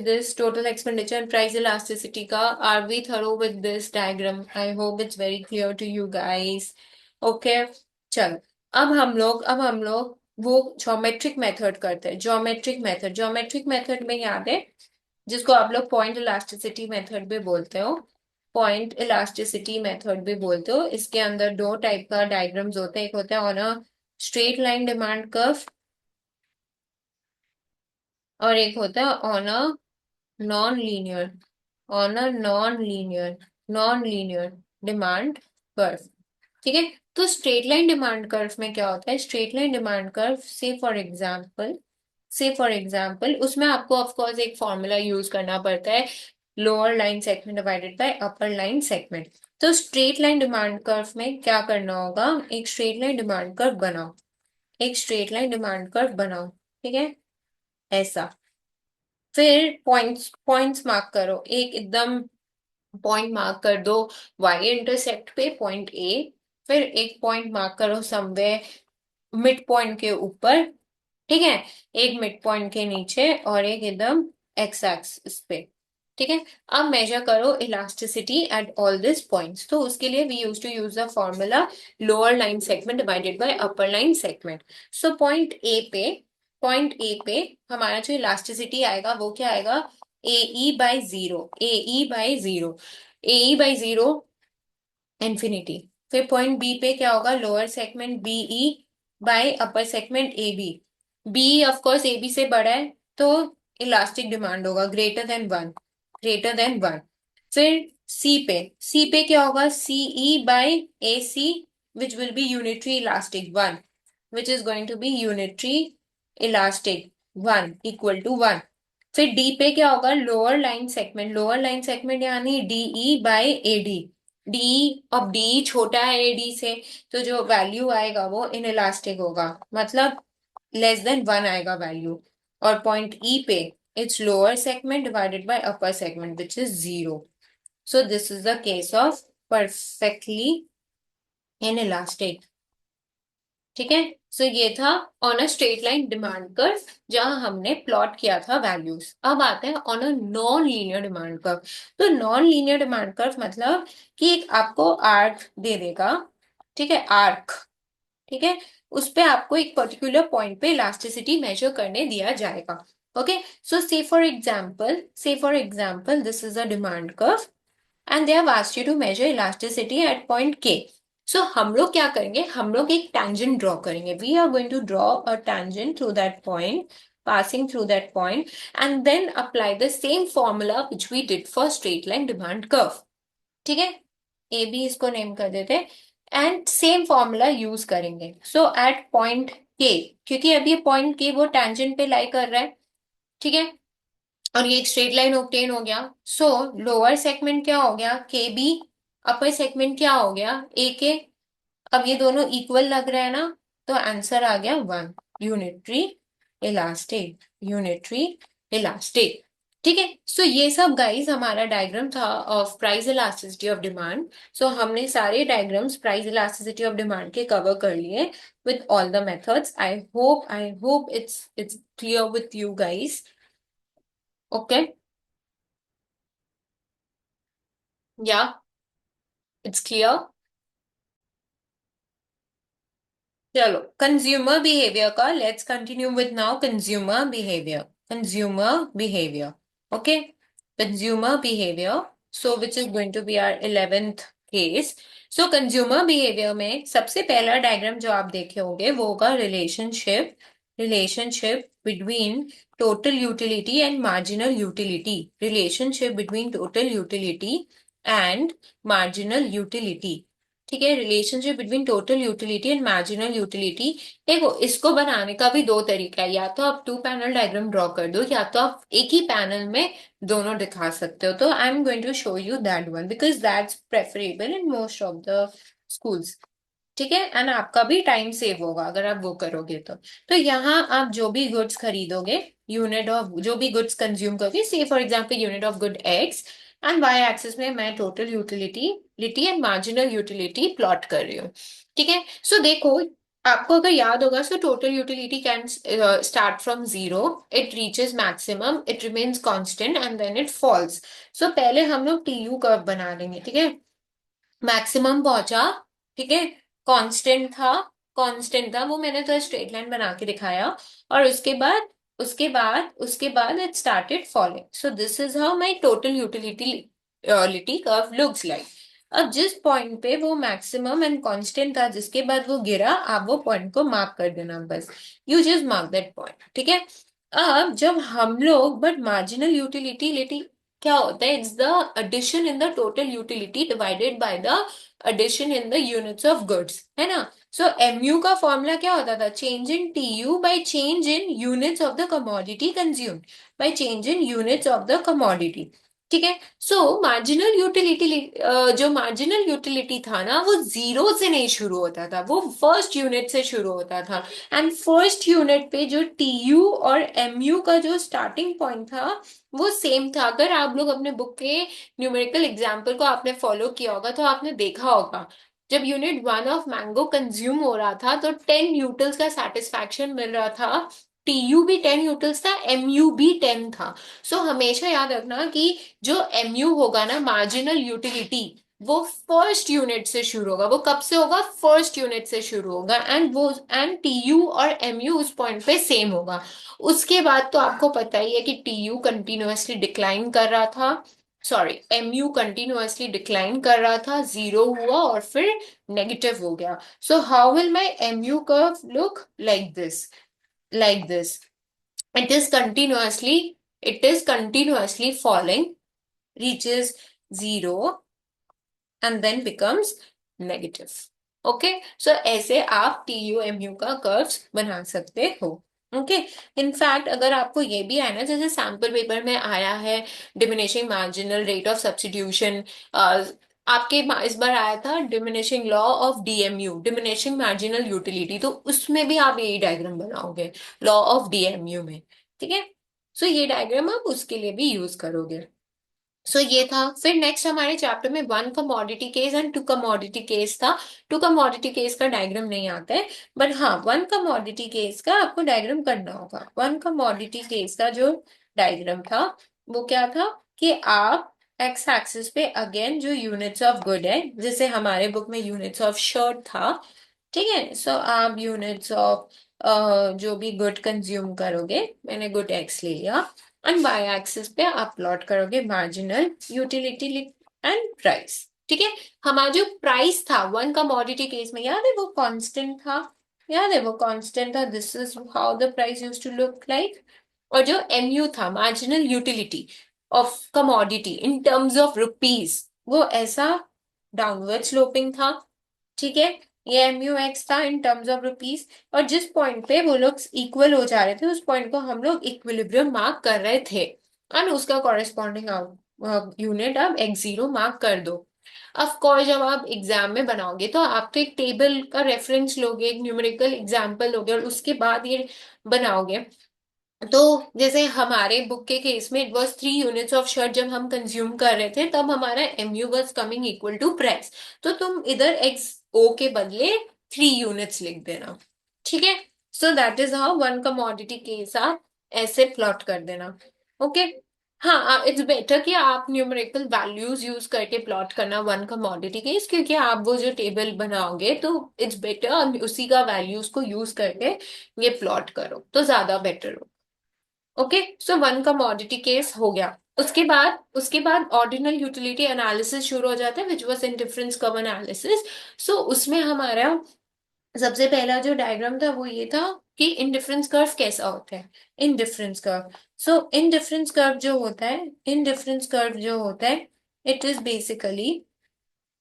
this total expenditure and price elasticity का? Are we thorough with this diagram? I hope it's very clear to you guys. Okay, चल। अब हम लोग वो geometric method करते हैं, geometric method में याद है, जिसको आप लोग पॉइंट इलास्टिसिटी मेथड भी बोलते हो, पॉइंट इलास्टिसिटी मेथड भी बोलते हो। इसके अंदर दो टाइप का डायग्राम्स होते हैं, एक होता है on a straight line demand curve, और एक होता है on a non linear, on a non linear demand curve. ठीक है, तो स्ट्रेट लाइन डिमांड कर्व में क्या होता है, स्ट्रेट लाइन डिमांड कर्व से फॉर एग्जांपल उसमें आपको ऑफ कोर्स एक फॉर्मूला यूज करना पड़ता है, lower line segment divided by upper line segment. तो स्ट्रेट लाइन डिमांड कर्व में क्या करना होगा, एक स्ट्रेट लाइन डिमांड कर्व बनाओ, एक स्ट्रेट लाइन डिमांड कर्व बनाओ, ठीक है, ऐसा। फिर पॉइंट्स पॉइंट्स मार्क करो, एक एकदम पॉइंट मार्क कर दो वाई इंटरसेक्ट पे पॉइंट ए, फिर एक पॉइंट मार्क करो समवेयर मिड पॉइंट के ऊपर, ठीक है, एक मिड पॉइंट के नीचे और एक एकदम एक्स एक्सिस पे। ठीक है, अब मेजर करो elasticity at all this points. तो उसके लिए we use to use the formula lower line segment divided by upper line segment. So point A पे हमारा जो इलास्टिसिटी आएगा वो क्या आएगा, A E by zero infinity. फिर पॉइंट बी पे क्या होगा, lower segment BE by upper segment A B, B of course A B से बड़ा है तो इलास्टिक डिमांड होगा ग्रेटर देन वन। फिर सी पे क्या होगा, CE by A C which will be unitary elastic one, which is going to be unitary elastic one equal to one. फिर डी पे क्या होगा, लोअर लाइन सेगमेंट यानी डीई बाय एडी, डी, अब डी छोटा है एडी से, तो जो वैल्यू आएगा वो इन इलास्टिक होगा, मतलब लेस देन वन आएगा वैल्यू। और पॉइंट ई पे it's lower segment divided by upper segment which is zero. So this is the case of perfectly in elastic. ठीक है, सो ये था on a straight line demand curve जहां हमने प्लॉट किया था वैल्यूज। अब आते हैं on a non linear demand curve. तो नॉन लीनियर डिमांड कर्व मतलब कि एक आपको आर्क दे देगा, ठीक है, आर्क, ठीक है, उस पे आपको एक पर्टिकुलर पॉइंट पे इलास्टिसिटी मेजर करने दिया जाएगा। Okay, so say for example this is a demand curve and they have asked you to measure elasticity at point K. So हम लोग क्या करेंगे, हम लोग एक टैंजेंट ड्रॉ करेंगे, we are going to draw a tangent through that point, passing through that point, and then apply the same formula which we did for straight line demand curve। ठीक है, ए बी इसको name कर देते and same formula use करेंगे। सो eight point के, क्योंकि अभी point के वो टैंजेंट पे लाई कर रहा है, ठीक है, और ये एक स्ट्रेट लाइन ऑब्टेन हो गया। सो लोअर सेगमेंट क्या हो गया, के बी, अपर सेगमेंट क्या हो गया, ए के। अब ये दोनों इक्वल लग रहा है ना, तो आंसर आ गया वन, यूनिटरी इलास्टिक। ठीक है, सो ये सब गाइस हमारा डायग्राम था of price elasticity of demand. So हमने सारे diagrams price elasticity of demand के कवर कर लिए with all the methods. I hope it's clear with you guys. Okay, yeah it's clear. चलो कंज्यूमर बिहेवियर का let's continue with now, consumer behaviour. Okay, consumer behaviour, so which is going to be our 11th case. So consumer behaviour में सबसे पहला diagram जो आप देखे होंगे वो होगा relationship between total utility and marginal utility, relationship between total utility and marginal utility. ठीक है, relationship between total utility and marginal utility. देखो इसको बनाने का भी दो तरीका है, या तो आप टू पैनल डायग्राम ड्रॉ कर दो या तो आप एक ही पैनल में दोनों दिखा सकते हो। तो I am going to show you that one because that's preferable in most of the schools. ठीक है, एंड आपका भी टाइम सेव होगा अगर आप वो करोगे तो यहाँ आप जो भी गुड्स खरीदोगे, यूनिट ऑफ जो भी गुड्स कंज्यूम करोगे, say for example unit of good X, and Y axis में मैं total utility and marginal utility plot कर रही हूँ। ठीक है, सो देखो आपको अगर याद होगा, so total utility can start from zero, it reaches maximum, it remains constant and then it falls. So पहले हम लोग टी यू कर्व बना लेंगे, ठीक है, मैक्सिमम पहुंचा, ठीक है, कांस्टेंट था, कांस्टेंट था, वो मैंने तो स्ट्रेट लाइन बना के दिखाया। और उसके बाद it started falling. So this is how my total utility curve looks like. अब जिस पॉइंट पे वो मैक्सिमम एंड कांस्टेंट था, जिसके बाद वो गिरा, आप वो पॉइंट को मार्क कर देना बस। You just mark that point, ठीक है। अब जब हम लोग, बट मार्जिनल यूटिलिटी क्या होता है? It's the addition in the total utility divided by the addition in the units of goods, है ना। सो एमयू का फॉर्मूला क्या होता था? Change in TU by change in units of the commodity consumed, by change in units of the commodity, ठीक है। So marginal utility, जो marginal utility था ना, वो जीरो से नहीं शुरू होता था, वो फर्स्ट यूनिट से शुरू होता था। एंड फर्स्ट यूनिट पे जो टीयू और एमयू का जो स्टार्टिंग पॉइंट था, वो सेम था। अगर आप लोग अपने बुक के न्यूमेरिकल एग्जाम्पल को आपने फॉलो किया होगा तो आपने देखा होगा, जब यूनिट 1 ऑफ मैंगो कंज्यूम हो रहा था तो 10 न्यूटल्स का सेटिस्फैक्शन मिल रहा था। टीयू भी 10 न्यूटल्स था, एमयू भी 10 था। सो हमेशा याद रखना कि जो एमयू होगा ना, मार्जिनल यूटिलिटी, वो फर्स्ट यूनिट से शुरू होगा। वो कब से होगा? फर्स्ट यूनिट से शुरू होगा। एंड टीयू और एमयू उस पॉइंट पे सेम होगा। उसके बाद तो आपको पता ही है कि टीयू कंटिन्यूअसली डिक्लाइन कर रहा था, सॉरी, एमयू कंटिन्यूअसली डिक्लाइन कर रहा था, जीरो हुआ और फिर नेगेटिव हो गया। So how will my MU curve look? Like this it is continuously it is continuously falling, reaches zero and then becomes negative. Okay, so ऐसे आप TU MU का कर्व्स बना सकते हो। ओके, इनफैक्ट अगर आपको ये भी आया ना, जैसे सैम्पल पेपर में आया है diminishing marginal rate of substitution, आपके इस बार आया था diminishing law of DMU, diminishing marginal utility, तो उसमें भी आप यही डायग्राम बनाओगे, लॉ ऑफ DMU में, ठीक है। सो ये डायग्राम आप उसके लिए भी यूज करोगे। सो ये था। फिर नेक्स्ट हमारे चैप्टर में one commodity case and two commodity case था। टू कमोडिटी केस का डायग्राम नहीं आता है, बट हाँ, वन कमोडिटी केस का आपको डायग्राम करना होगा। वन कमोडिटी केस का जो डायग्राम था, वो क्या था कि आप एक्स एक्सिस पे अगेन जो यूनिट्स ऑफ गुड है, जैसे हमारे बुक में यूनिट्स ऑफ शर्ट था, ठीक है। सो आप यूनिट्स ऑफ जो भी गुड कंज्यूम करोगे, मैंने गुड एक्स ले लिया, एंड वाई एक्सिस पे आप प्लॉट करोगे मार्जिनल यूटिलिटी एंड प्राइस, ठीक है। हमारा जो प्राइस था वन कमोडिटी केस में, याद है वो कांस्टेंट था, याद है वो कांस्टेंट था। This is how the price used to look like. और जो MU था, marginal utility of commodity in terms of rupees, वो ऐसा डाउनवर्ड स्लोपिंग था, ठीक है। ये MUX था इन टर्म्स ऑफ रुपीज। और जिस पॉइंट पे वो लोग इक्वल हो जा रहे थे, उस पॉइंट को हम लोग इक्विलिब्रियम मार्क कर रहे थे, एंड उसका कॉरेस्पॉन्डिंग यूनिट आप X0 मार्क कर दो। ऑफ कोर्स जब आप एग्जाम में बनाओगे तो आप तो एक टेबल का रेफरेंस लोगे, एक न्यूमेरिकल एग्जाम्पल लोगे, और उसके बाद ये बनाओगे। तो जैसे हमारे बुक के केस में it was 3 units of shirt जब हम कंज्यूम कर रहे थे, तब हमारा MU was coming equal to price. तो तुम इधर XO के बदले 3 यूनिट्स लिख देना, ठीक है। सो that is how one commodity case आप ऐसे प्लॉट कर देना। ओके, हाँ, इट्स बेटर कि आप न्यूमेरिकल वैल्यूज यूज करके प्लॉट करना वन कमोडिटी केस, क्योंकि आप वो जो टेबल बनाओगे तो इट्स बेटर उसी का वैल्यूज को यूज करके ये प्लॉट करो, तो ज्यादा बेटर हो। Okay, so one commodity case हो गया। उसके बाद ऑर्डिनल यूटिलिटी एनालिसिस शुरू हो जाता है, which was indifference curve analysis. So उसमें हमारा सबसे पहला जो डायग्राम था वो ये था कि इंडिफरेंस कर्व कैसा होता है। इंडिफरेंस कर्व, सो इंडिफरेंस कर्व जो होता है, इट इज बेसिकली,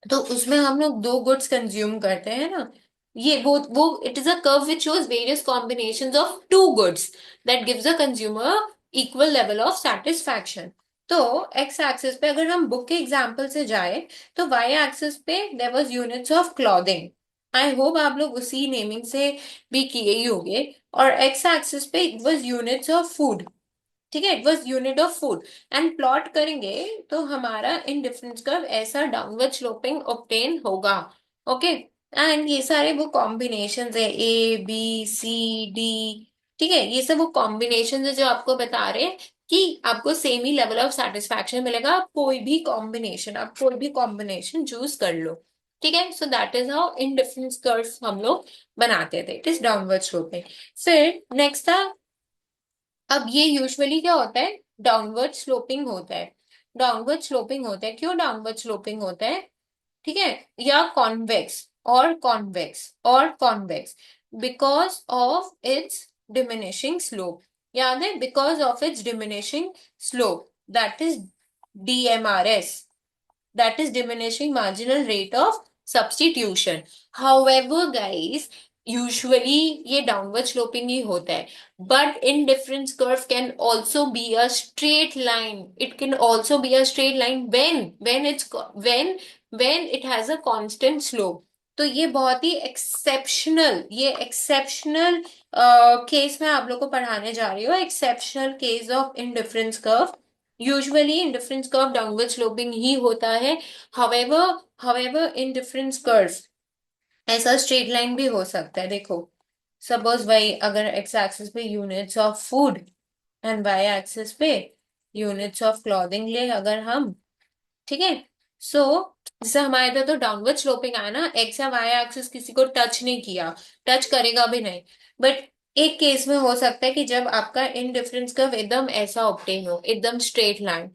तो उसमें हम लोग दो गुड्स कंज्यूम करते हैं ना, ये वो it is a curve which shows various combinations of two goods that gives a consumer equal level of satisfaction. तो एक्स एक्सिस पे अगर हम बुक के एग्जांपल से जाए, तो वाई एक्सिस पे there was units of clothing. I hope आप लोग उसी नेमिंग से भी किए ही होंगे। और एक्स एक्सिस पे it was units of food, ठीक है, it was unit of food. And plot करेंगे तो हमारा इन डिफरेंस कर्व ऐसा डाउनवर्ड स्लोपिंग ऑब्टेन होगा। ओके, एंड ये सारे वो कॉम्बिनेशन है, A B C D, ठीक है, ये सब वो कॉम्बिनेशन है जो आपको बता रहे हैं कि आपको same he level of satisfaction मिलेगा। आप कोई भी कॉम्बिनेशन चूज कर लो। ठीक है, सो that is how in difference curve हम लोग बनाते थे, इट इज डाउनवर्ड स्लोपिंग। फिर नेक्स्ट था, अब ये यूजुअली क्या होता है, डाउनवर्ड स्लोपिंग होता है। डाउनवर्ड स्लोपिंग होता है, क्यों डाउनवर्ड स्लोपिंग होता है, ठीक है, या कॉन्वेक्स और कॉन्वेक्स और convex, because of its diminishing slope. याद है, because of its diminishing slope, that is DMRS, that is diminishing marginal rate of substitution. However guys, usually ये downward sloping ही होता है, but indifference curve can also be a straight line. It can also be a straight line when it has a constant slope. तो ये बहुत ही exceptional, ये exceptional case में आप लोग को पढ़ाने जा रही हूँ, exceptional case of indifference curve. Usually indifference curve downward sloping ही होता है। हाउएवर इंडिफरेंस कर्व ऐसा स्ट्रेट लाइन भी हो सकता है। देखो, सपोज भाई अगर एक्स एक्सिस पे units of food and Y axis पे यूनिट्स ऑफ क्लॉथिंग ले अगर हम, ठीक है, सो जैसे हमारे इधर तो डाउनवर्ड स्लोपिंग आया ना, एक्स या वाई एक्सिस किसी को टच नहीं किया, टच करेगा भी नहीं, बट एक केस में हो सकता है कि जब आपका इनडिफरेंस कर्व एकदम ऐसा ऑब्टेन हो, एकदम स्ट्रेट लाइन,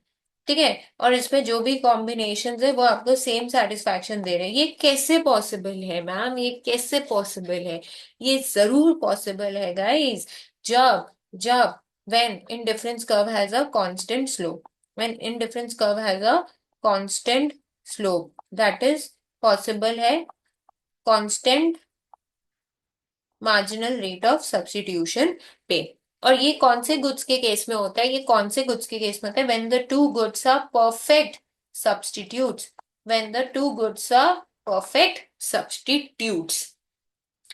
ठीक है, और इसमें जो भी कॉम्बिनेशन है वो आपको सेम सेटिस्फैक्शन दे रहे हैं। ये कैसे पॉसिबल है मैम, ये कैसे पॉसिबल है? ये जरूर पॉसिबल है गाइस, जब जब when indifference curve has a constant slope, when indifference curve has a constant slope, that is possible है constant marginal rate of substitution पे। और ये कौन से गुड्स के केस में होता है, ये कौन से गुड्स के केस में होता है, when the two goods are perfect substitutes, when the two goods are perfect substitutes,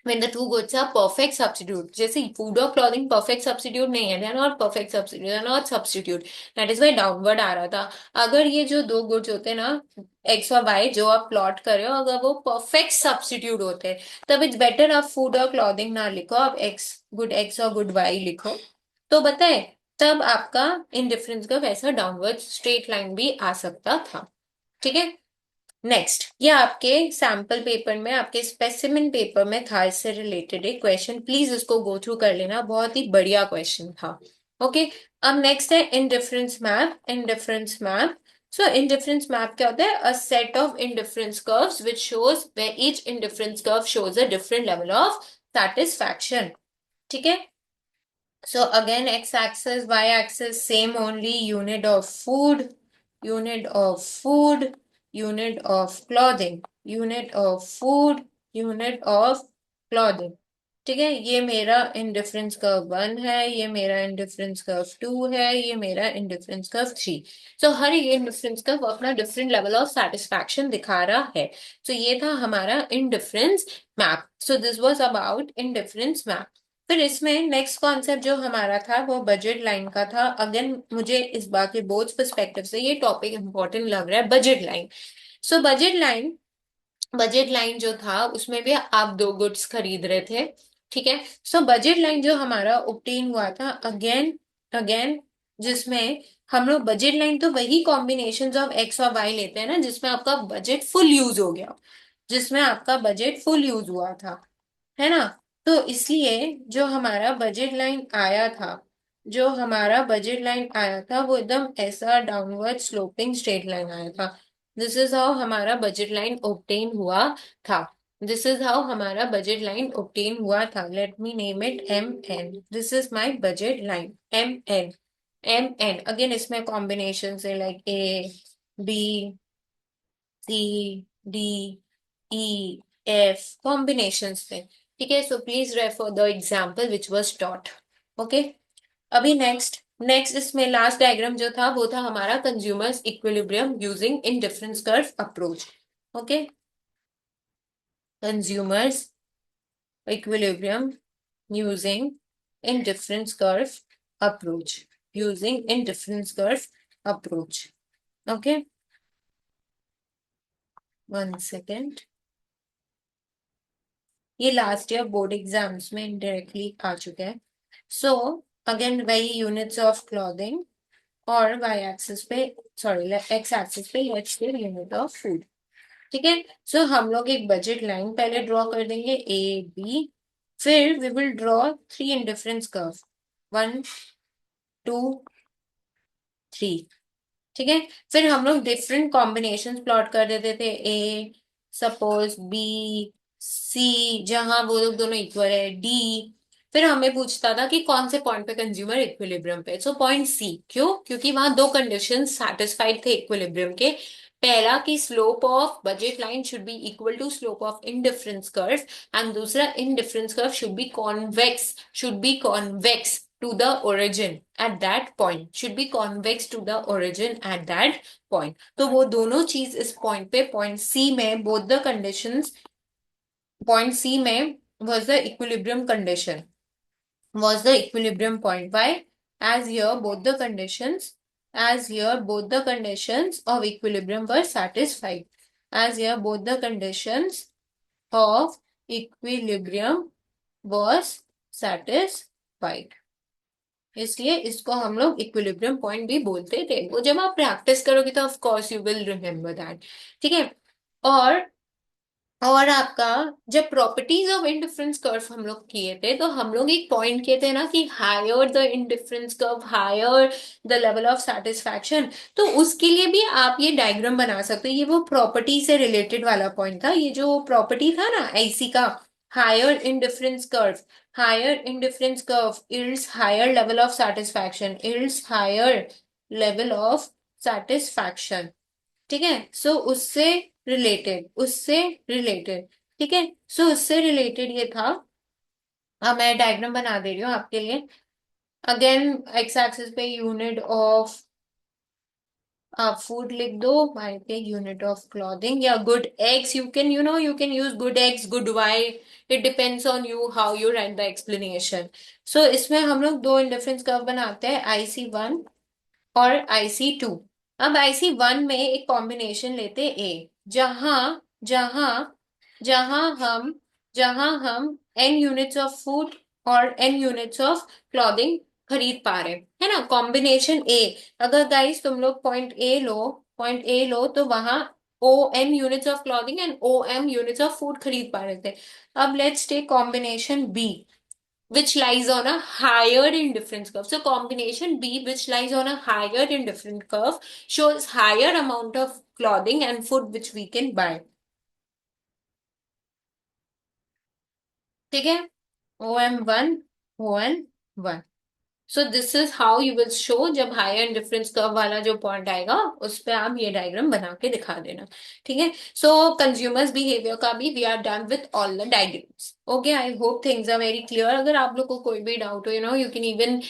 when the two goods are perfect substitute, जैसे food और clothing perfect substitute नहीं है, they are not perfect substitute, they are not substitute, that is why downward आ रहा था। अगर ये जो दो goods होते हैं ना, x और y जो आप प्लॉट कर रहे हो, अगर वो perfect substitute होते हैं, तब इट्स बेटर आप food और clothing ना लिखो, आप गुड x और गुड y लिखो, तो बताए, तब आपका इंडिफरेंस का वैसा डाउनवर्ड स्ट्रेट लाइन भी आ सकता था। ठीक है, नेक्स्ट, ये आपके सैंपल पेपर में, आपके स्पेसिमेन पेपर में था, इससे रिलेटेड एक क्वेश्चन, प्लीज इसको गो थ्रू कर लेना, बहुत ही बढ़िया क्वेश्चन था। ओके, अब नेक्स्ट है indifference map. Indifference map, so indifference map क्या होता है, a set of indifference curves which shows where each indifference curve shows a different level of satisfaction. ठीक है, so again, x-axis, y-axis, same only, unit of food, unit of food, unit of clothing, unit of food, unit of clothing. ठीक है, ये मेरा indifference curve 1 है, ये मेरा indifference curve 2 है, ये मेरा इंडिफरेंस कर्व 3। सो हर एक इंडिफरेंस कर्व अपना डिफरेंट लेवल ऑफ सेटिस्फैक्शन दिखा रहा है। सो ये था हमारा indifference map. So this was about indifference map. फिर इसमें नेक्स्ट कॉन्सेप्ट जो हमारा था वो बजट लाइन का था। अगेन मुझे इस बार के बोर्ड पर्सपेक्टिव से ये टॉपिक इंपॉर्टेंट लग रहा है, budget line. So budget line जो था उसमें भी आप दो गुड्स खरीद रहे थे। ठीक है, सो बजट लाइन जो हमारा ऑब्टेन हुआ था, अगेन अगेन जिसमें हम लोग बजट लाइन तो वही कॉम्बिनेशन ऑफ एक्स और वाई लेते हैं ना, जिसमें आपका बजट फुल यूज हो गया, जिसमें आपका बजट फुल यूज हुआ था, है ना। तो इसलिए जो हमारा बजट लाइन आया था, जो हमारा बजट लाइन आया था वो एकदम ऐसा डाउनवर्ड स्लोपिंग स्ट्रेट लाइन आया था। दिस इज हाउ हमारा बजट लाइन ऑब्टेन हुआ था। दिस इज हाउ हमारा बजट लाइन ऑब्टेन हुआ था। Let me name it MN। This is my budget line MN। MN again इसमें कॉम्बिनेशन है like B C D E F combinations थे। ठीक है, so please refer the example which was taught. Okay, अभी next next इसमें last diagram जो था वो था हमारा consumers equilibrium using indifference curve approach. Okay, consumers equilibrium using indifference curve approach, using indifference curve approach. Okay, one second, ये last year board exams में indirectly आ चुका है। सो अगेन वही यूनिट्स ऑफ क्लॉथिंग, और वाई एक्सिस पे, sorry x axis पे let's say unit of food. ठीक है। सो हम लोग एक बजट लाइन पहले ड्रॉ कर देंगे, ए बी। फिर we will draw three indifference curve, one, two, three. ठीक है। फिर हम लोग डिफरेंट कॉम्बिनेशंस प्लॉट कर देते थे, ए सपोज बी, सी जहां वो लोग दोनों इक्वल है, डी। फिर हमें पूछता था कि कौन से पॉइंट पे कंज्यूमर इक्विलिब्रियम पे, सो पॉइंट सी। क्यों? क्योंकि वहां दो कंडीशंस सेटिस्फाइड थे इक्विलिब्रियम के। पहला कि slope of budget line should be equal to slope of indifference curve, and दूसरा indifference curve should be convex to the origin at that point, should be convex to the origin at that point। तो वो दोनों चीज इस point पे, point C में, both the conditions, point C में was the equilibrium condition, was the equilibrium point। Why? as here both the conditions as here both the conditions of equilibrium were satisfied, as here both the conditions of equilibrium was satisfied, इसलिए इसको हम लोग equilibrium point भी बोलते थे। वो जब आप प्रैक्टिस करोगे तो of course you will remember that. ठीक है। और और आपका जब प्रॉपर्टीज ऑफ इंडिफरेंस कर्व हम लोग किए थे, तो हम लोग एक पॉइंट किए थे ना कि higher the indifference curve higher the level of satisfaction. तो उसके लिए भी आप ये डायग्राम बना सकते हो। ये वो प्रॉपर्टी से रिलेटेड वाला पॉइंट था, ये जो प्रॉपर्टी था ना ऐसी का, higher indifference curve, higher indifference curve yields higher level of satisfaction, yields higher level of satisfaction. ठीक है। सो उससे रिलेटेड ठीक है। सो उससे रिलेटेड ये था। अब मैं डायग्राम बना दे रही हूँ आपके लिए। अगेन एक्स एक्सिस पे यूनिट ऑफ, आप फूड लिख दो, वाई पे यूनिट ऑफ क्लॉथिंग या good X, you can use good X, good Y, it depends on you how you write the explanation. So इसमें हम लोग दो इंडिफरेंस कर्व बनाते हैं, IC1 और IC2। अब IC1 में एक कॉम्बिनेशन लेते ए, जहां जहां जहां हम जहां हम n यूनिट्स ऑफ फूड और n यूनिट्स ऑफ क्लॉथिंग खरीद पा रहे हैं, है ना, कॉम्बिनेशन ए। अगर गाइस तुम लोग पॉइंट ए लो तो वहां ON units of clothing and OM units of food खरीद पा रहे थे। अब let's take combination B which lies on a higher indifference curve. So combination B which lies on a higher indifference curve shows higher amount of clothing and food which we can buy। ठीक है। OM1, ON1। So this is how you will show, जब higher indifference curve वाला जो point आएगा उस पे आप ये डायग्राम बना के दिखा देना। ठीक है। सो कंज्यूमर्स बिहेवियर का भी we are done with all the diagrams. Okay, I hope things are very clear. अगर आप लोग को कोई भी डाउट हो, you can even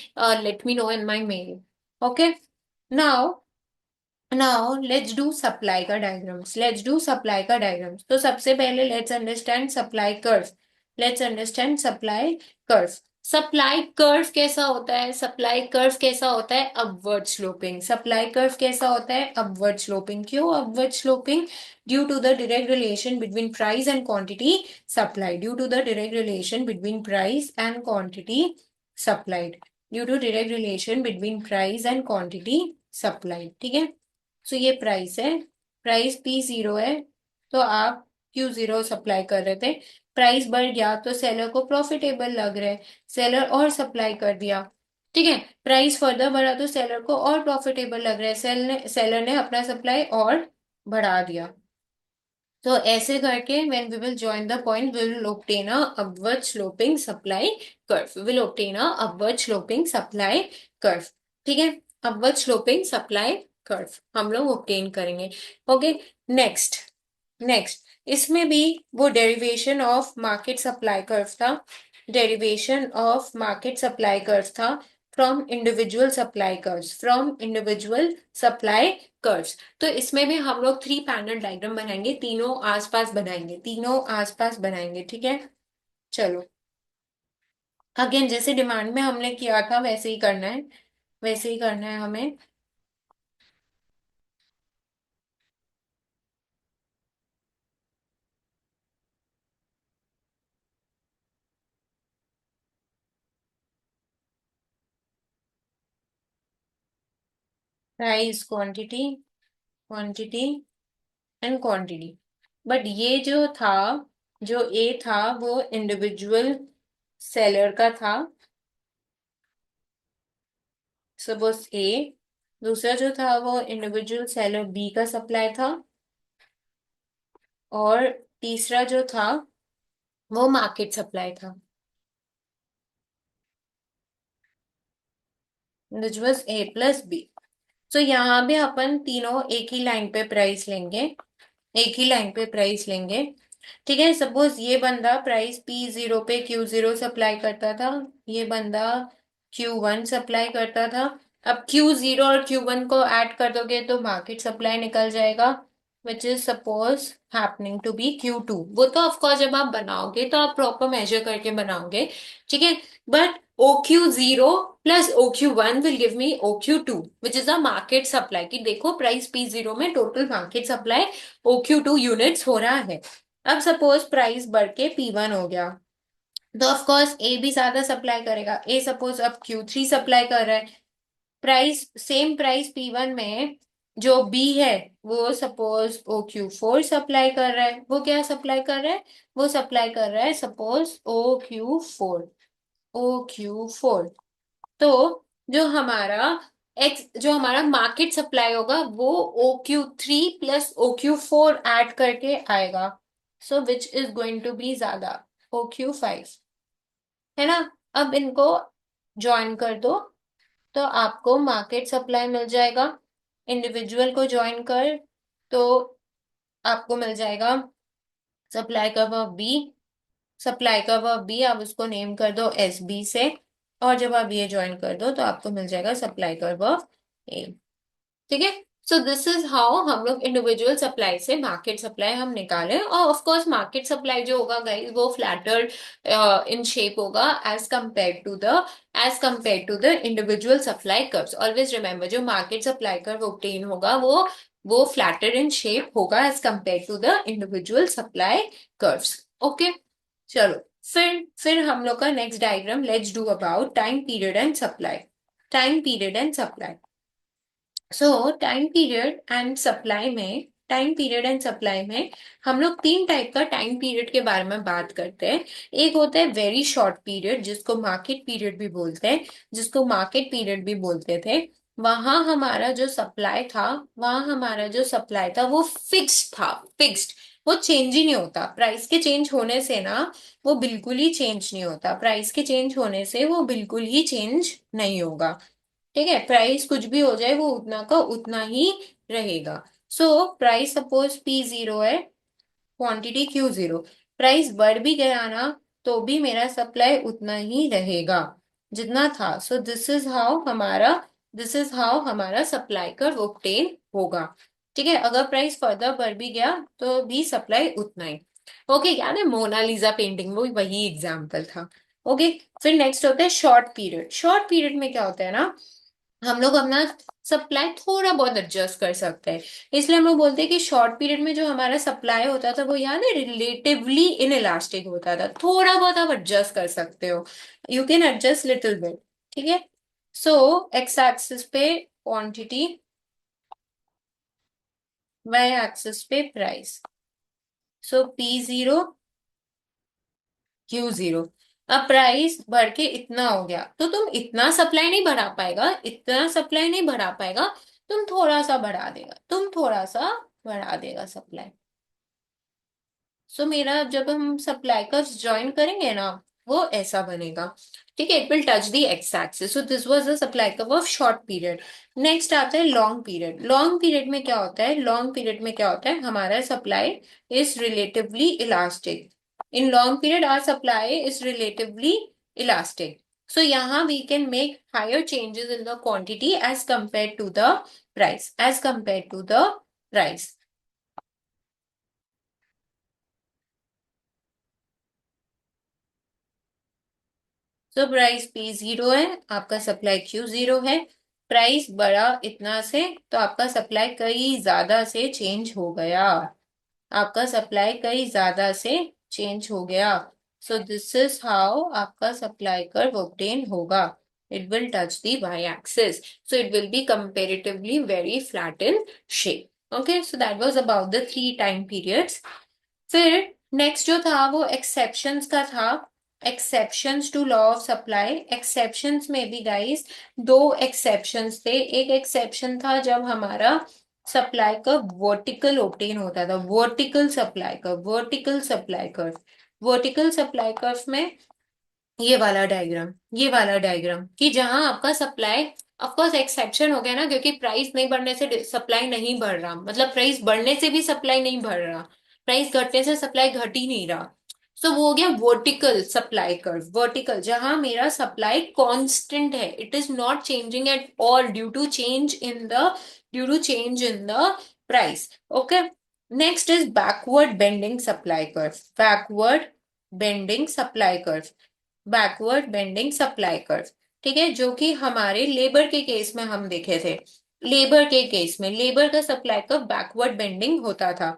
let me know in my mail. Okay. Now now let's do supply का डायग्राम्स। तो सबसे पहले लेट्स अंडरस्टैंड सप्लाई कर्व कैसा होता है? सप्लाई कर्व कैसा होता है? Upward sloping. सप्लाई कर्व कैसा होता है? Upward sloping. क्यों upward sloping? Due to the direct relation between price and quantity supply, due to the direct relation between price and quantity supplied, due to direct relation between price and quantity supplied. ठीक है। सो ये price है, price P0 है, तो आप Q0 supply कर रहे थे। प्राइस बढ़ गया तो सेलर को प्रॉफिटेबल लग रहा है, सेलर और सप्लाई कर दिया। ठीक है। प्राइस फर्दर बढ़ा तो सेलर को और प्रॉफिटेबल लग रहा है, सेलर ने अपना सप्लाई और बढ़ा दिया। तो ऐसे करके when we will join the point we will obtain a upward sloping supply curve, we will obtain a upward sloping supply curve। ठीक है। upward sloping supply curve हम लोग obtain करेंगे। ओके। नेक्स्ट नेक्स्ट इसमें भी वो derivation of market supply curve था, derivation of market supply curve था फ्रॉम इंडिविजुअल सप्लाई कर्व्स। तो इसमें भी हम लोग थ्री पैनल डायग्राम बनाएंगे, तीनों आसपास बनाएंगे। ठीक है। चलो, अगेन जैसे डिमांड में हमने किया था वैसे ही करना है हमें। Price, quantity, quantity and quantity. But ये जो था, जो ए था वो इंडिविजुअल सेलर का था, सपोज ए। दूसरा जो था वो इंडिविजुअल सेलर बी का सप्लाई था। और तीसरा जो था वो मार्केट सप्लाई था, which was A plus B. तो यहाँ भी अपन तीनों एक ही लाइन पे प्राइस लेंगे, एक ही लाइन पे प्राइस लेंगे। ठीक है, सपोज ये बंदा प्राइस P0 पे Q0 सप्लाई करता था, ये बंदा Q1 सप्लाई करता था। अब Q0 और Q1 को ऐड कर दोगे तो मार्केट सप्लाई निकल जाएगा, which is suppose happening to be Q2। वो तो ऑफकोर्स जब आप बनाओगे तो आप प्रॉपर मेजर करके बनाओगे, ठीक है। But OQ0 plus OQ1 will give me OQ2 which is a market supply, कि देखो प्राइस P0 में total market supply OQ2 units हो रहा है। अब सपोज प्राइस बढ़ के P1 हो गया, तो ऑफ कोर्स ए भी ज्यादा सप्लाई करेगा। ए सपोज अब Q3 सप्लाई कर रहा है, प्राइस सेम प्राइस P1 में जो बी है वो सपोज OQ4 सप्लाई कर रहा है। वो क्या सप्लाई कर रहा है? वो सप्लाई कर रहा है सपोज OQ4, OQ4। तो जो हमारा मार्केट सप्लाई होगा वो OQ3 प्लस OQ4 ऐड करके आएगा, so which is going to be ज्यादा, OQ5, है ना। अब इनको ज्वाइन कर दो तो आपको मार्केट सप्लाई मिल जाएगा। इंडिविजुअल को ज्वाइन कर तो आपको मिल जाएगा सप्लाई का वर्ब बी। सप्लाई का वर्ब बी आप उसको नेम कर दो SB से। और जब आप ये ज्वाइन कर दो तो आपको मिल जाएगा सप्लाई का वर्ब ए। ठीक है। सो दिस इज हाउ हम लोग इंडिविजुअल सप्लाई से मार्केट सप्लाई हम निकाले। और ऑफ कोर्स मार्केट सप्लाई जो होगा गाइस वो फ्लैटर्ड इन शेप होगा as compare to the individual supply curves. Always remember, जो मार्केट सप्लाई कर्व ऑब्टेन होगा वो फ्लैटर इन शेप होगा as compare to the individual supply curves. Okay, चलो। फिर हम लोग का next diagram, let's do about time period and supply. Time period and supply. So time period and supply में हम लोग तीन टाइप का टाइम पीरियड के बारे में बात करते हैं। एक होता है वेरी शॉर्ट पीरियड, जिसको मार्केट पीरियड भी बोलते हैं, जिसको मार्केट पीरियड भी बोलते थे। वहां हमारा जो सप्लाई था वो फिक्स्ड था, फिक्स्ड। वो चेंज ही नहीं होता, प्राइस के चेंज होने से ना वो बिल्कुल ही चेंज नहीं होता, प्राइस के चेंज होने से वो बिल्कुल ही चेंज नहीं होगा। ठीक है, प्राइस कुछ भी हो जाए वो उतना का उतना ही रहेगा। सो प्राइस सपोज P0 है, क्वांटिटी Q0। प्राइस बढ़ भी गया ना तो भी मेरा सप्लाई उतना ही रहेगा जितना था। सो दिस इज हाउ हमारा सप्लाई कर्व ऑब्टेन होगा। ठीक है, अगर प्राइस फर्दर बढ़ भी गया तो भी सप्लाई उतना ही। ओके, याद है मोनालिसा पेंटिंग, वो वही एग्जाम्पल था। ओके, फिर नेक्स्ट होता है शॉर्ट पीरियड। शॉर्ट पीरियड में क्या होता है ना, हम लोग अपना सप्लाई थोड़ा बहुत एडजस्ट कर सकते हैं। इसलिए हम लोग बोलते हैं कि शॉर्ट पीरियड में जो हमारा सप्लाई होता था वो याद है रिलेटिवली इन इलास्टिक होता था, थोड़ा बहुत आप एडजस्ट कर सकते हो, you can adjust little bit. ठीक है। सो एक्स एक्सिस पे क्वांटिटी, वाई एक्सिस पे प्राइस। सो P0 Q0। अब प्राइस बढ़ के इतना हो गया तो तुम इतना सप्लाई नहीं बढ़ा पाएगा, इतना सप्लाई नहीं बढ़ा पाएगा, तुम थोड़ा सा बढ़ा देगा, तुम थोड़ा सा बढ़ा देगा सप्लाई। सो मेरा जब हम सप्लाई का ज्वाइन करेंगे ना वो ऐसा बनेगा। ठीक है, it will touch the x axis. So this was the supply curve of short period. Next आता है लॉन्ग पीरियड। लॉन्ग पीरियड में क्या होता है? लॉन्ग पीरियड में क्या होता है, हमारा supply is relatively elastic. In long period our supply is relatively elastic. So यहाँ we can make higher changes in the quantity as compare to the price, as compare to the price. तो price P0 है, आपका supply Q0 है। Price बढ़ा इतना से तो आपका सप्लाई कई ज्यादा से चेंज हो गया, आपका सप्लाई कई ज्यादा से चेंज हो गया। सो दिस इज हाउ आपका सप्लाई कर्व ऑब्टेन होगा। It will touch the Y axis, so it will be comparatively very flat in shape. Okay, so that was about the three time periods. फिर next जो था वो exceptions का था। Exceptions to law of supply. Exceptions में भी guys दो exceptions थे। एक एक्सेप्शन था जब हमारा सप्लाई कर्व वर्टिकल ओब्टेन होता था, vertical supply curve, vertical supply curve. Vertical supply curve में ये वाला डायग्राम, ये वाला डायग्राम कि जहां आपका सप्लाई, ऑफ कोर्स एक्सेप्शन हो गया ना, क्योंकि प्राइस नहीं बढ़ने से सप्लाई नहीं बढ़ रहा, मतलब प्राइस बढ़ने से भी सप्लाई नहीं बढ़ रहा, प्राइस घटने से सप्लाई घट ही नहीं रहा। सो वो हो गया वर्टिकल सप्लाई कर्व। वर्टिकल जहां मेरा सप्लाई कांस्टेंट है, it is not changing at all due to change in the price. Okay. Next is backward bending supply curve. Backward bending supply curve. Backward bending supply curve. ठीक है, जो कि हमारे labour के case में हम देखे थे। लेबर के केस में लेबर का सप्लाई कर्व बैकवर्ड बेंडिंग होता था।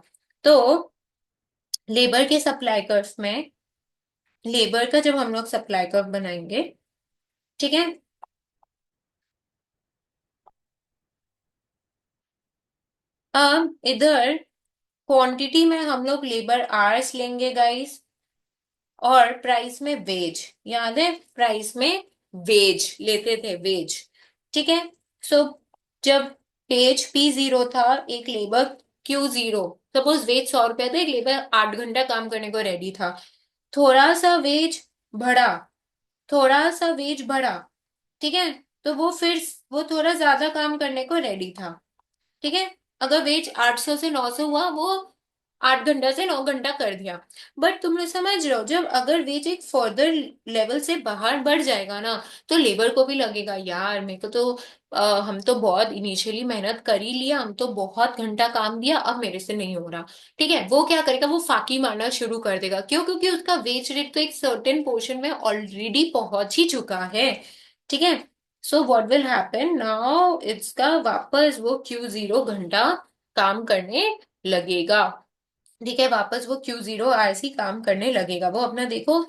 तो लेबर के सप्लाई कर्व में, लेबर का जब हम लोग सप्लाई कर्व बनाएंगे, ठीक है, अब इधर क्वांटिटी में हम लोग लेबर आवर्स लेंगे गाइस, और प्राइस में वेज, याद है प्राइस में वेज लेते थे, वेज। ठीक है। सो जब पेज P0 था, एक लेबर Q0, सपोज वेज 100 रुपया था, एक लेबर 8 घंटा काम करने को रेडी था। थोड़ा सा वेज बढ़ा, थोड़ा सा वेज बढ़ा, ठीक है, तो वो फिर वो थोड़ा ज्यादा काम करने को रेडी था। ठीक है। अगर वेज 800 से 900 हुआ, वो 8 घंटा से 9 घंटा कर दिया। बट तुम लोग समझ रहे हो, जब अगर वेज एक फर्दर लेवल से बाहर बढ़ जाएगा ना, तो लेबर को भी लगेगा यार मेरे को तो हम तो बहुत इनिशियली मेहनत कर ही लिया, हम तो बहुत घंटा काम दिया, अब मेरे से नहीं हो रहा। ठीक है, वो क्या करेगा, वो फाकी मारना शुरू कर देगा। क्यों? क्योंकि उसका वेज रेट तो एक सर्टेन पोर्शन में ऑलरेडी पहुंच ही चुका है। ठीक है। So what will happen now, इसका वापस वो Q0 घंटा काम करने लगेगा। ठीक है, वापस वो Q0 आवर्स ही काम करने लगेगा। वो अपना देखो,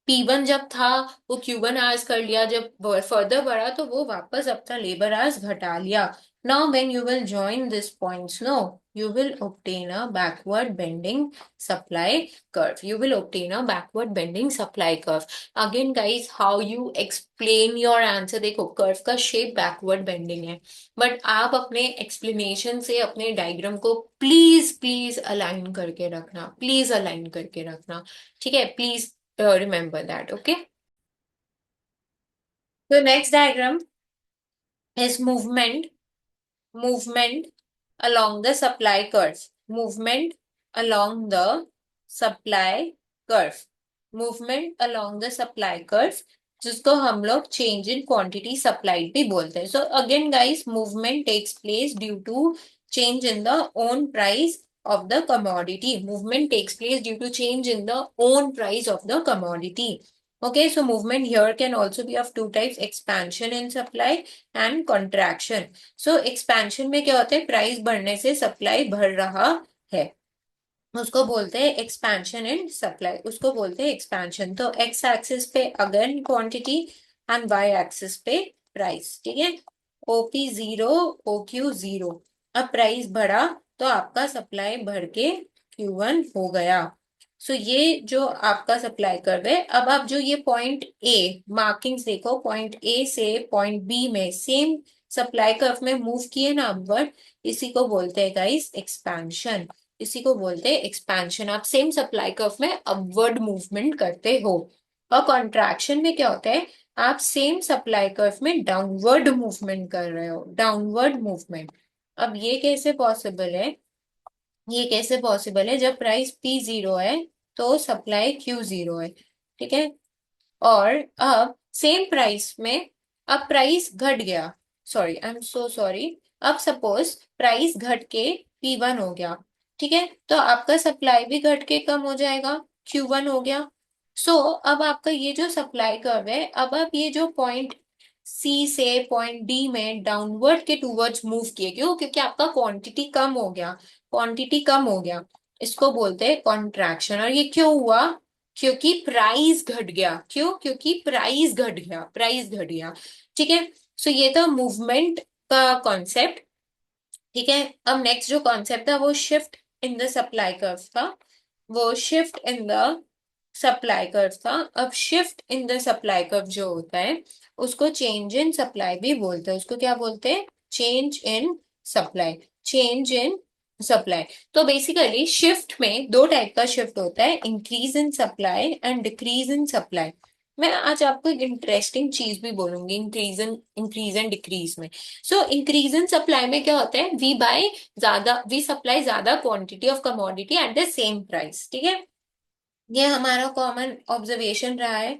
P1 जब था वो Q1 आवर्स कर लिया, जब फर्दर बढ़ा तो वो वापस अपना लेबर आवर्स घटा लिया। Now when you will join this points, no, you will obtain a backward bending supply curve. You will obtain a backward bending supply curve. Again guys, how you explain your answer, देखो curve का shape backward bending है, but आप अपने explanation से अपने diagram को please please align करके रखना, प्लीज अलाइन करके रखना। ठीक है, please remember that. Okay. The next diagram is movement along the supply curve. Movement along the supply curve. Movement along the supply curve, जिसको हम लोग चेंज इन क्वांटिटी सप्लाइड भी बोलते हैं। So again guys, movement takes place due to change in the own price of the commodity. Movement takes place due to change in the own price of the commodity. Okay, so movement here can also be of two types: expansion in supply and contraction. So expansion में क्या होता है, price बढ़ने से supply बढ़ रहा है, उसको बोलते हैं एक्सपेंशन इन सप्लाई, उसको बोलते हैं एक्सपेंशन। तो एक्स एक्सिस पे again quantity and Y axis पे प्राइस। ठीक है, OP0, OQ0। अब प्राइस बढ़ा तो आपका सप्लाई बढ़ के Q1 हो गया। सो ये जो आपका सप्लाई कर्व है, अब आप जो ये पॉइंट ए मार्किंग्स देखो, पॉइंट ए से पॉइंट बी में सेम सप्लाई कर्व में मूव किए ना अपवर्ड, इसी को बोलते हैं गाइस एक्सपेंशन। इसी को बोलते हैं एक्सपेंशन। आप सेम सप्लाई कर्व में अपवर्ड मूवमेंट करते हो। और कॉन्ट्रैक्शन में क्या होता है, आप सेम सप्लाई कर्व में डाउनवर्ड मूवमेंट कर रहे हो, डाउनवर्ड मूवमेंट। अब ये कैसे पॉसिबल है, ये कैसे पॉसिबल है, जब प्राइस P0 है तो सप्लाई Q0 है। ठीक है। और अब सेम प्राइस में, अब प्राइस घट गया, sorry I am so sorry, अब सपोज प्राइस घट के P1 हो गया। ठीक है, तो आपका सप्लाई भी घट के कम हो जाएगा, Q1 हो गया। सो अब आपका ये जो सप्लाई कर्व है, अब आप ये जो पॉइंट सी से पॉइंट डी में डाउनवर्ड के टूवर्ड्स मूव किए, क्यों? क्योंकि आपका क्वांटिटी कम हो गया, क्वांटिटी कम हो गया, इसको बोलते हैं कॉन्ट्रैक्शन। और ये क्यों हुआ? क्योंकि प्राइस घट गया। क्यों? क्योंकि प्राइस घट गया, प्राइस घट गया। ठीक है। सो ये था मूवमेंट का कॉन्सेप्ट। ठीक है, अब नेक्स्ट जो कॉन्सेप्ट था वो shift in the supply curve था। वो shift in the supply curve था। अब shift in the supply curve जो होता है उसको चेंज इन सप्लाई भी बोलते हैं। उसको क्या बोलते हैं? Change in supply. Change in supply. तो बेसिकली शिफ्ट में दो टाइप का शिफ्ट होता है, increase in supply and decrease in supply. मैं आज आपको एक इंटरेस्टिंग चीज भी बोलूंगी इंक्रीज एंड डिक्रीज में। सो इंक्रीज इन सप्लाई में क्या होता है? वी सप्लाई ज्यादा quantity of commodity at the same price. ठीक है, ये हमारा कॉमन ऑब्जर्वेशन रहा है।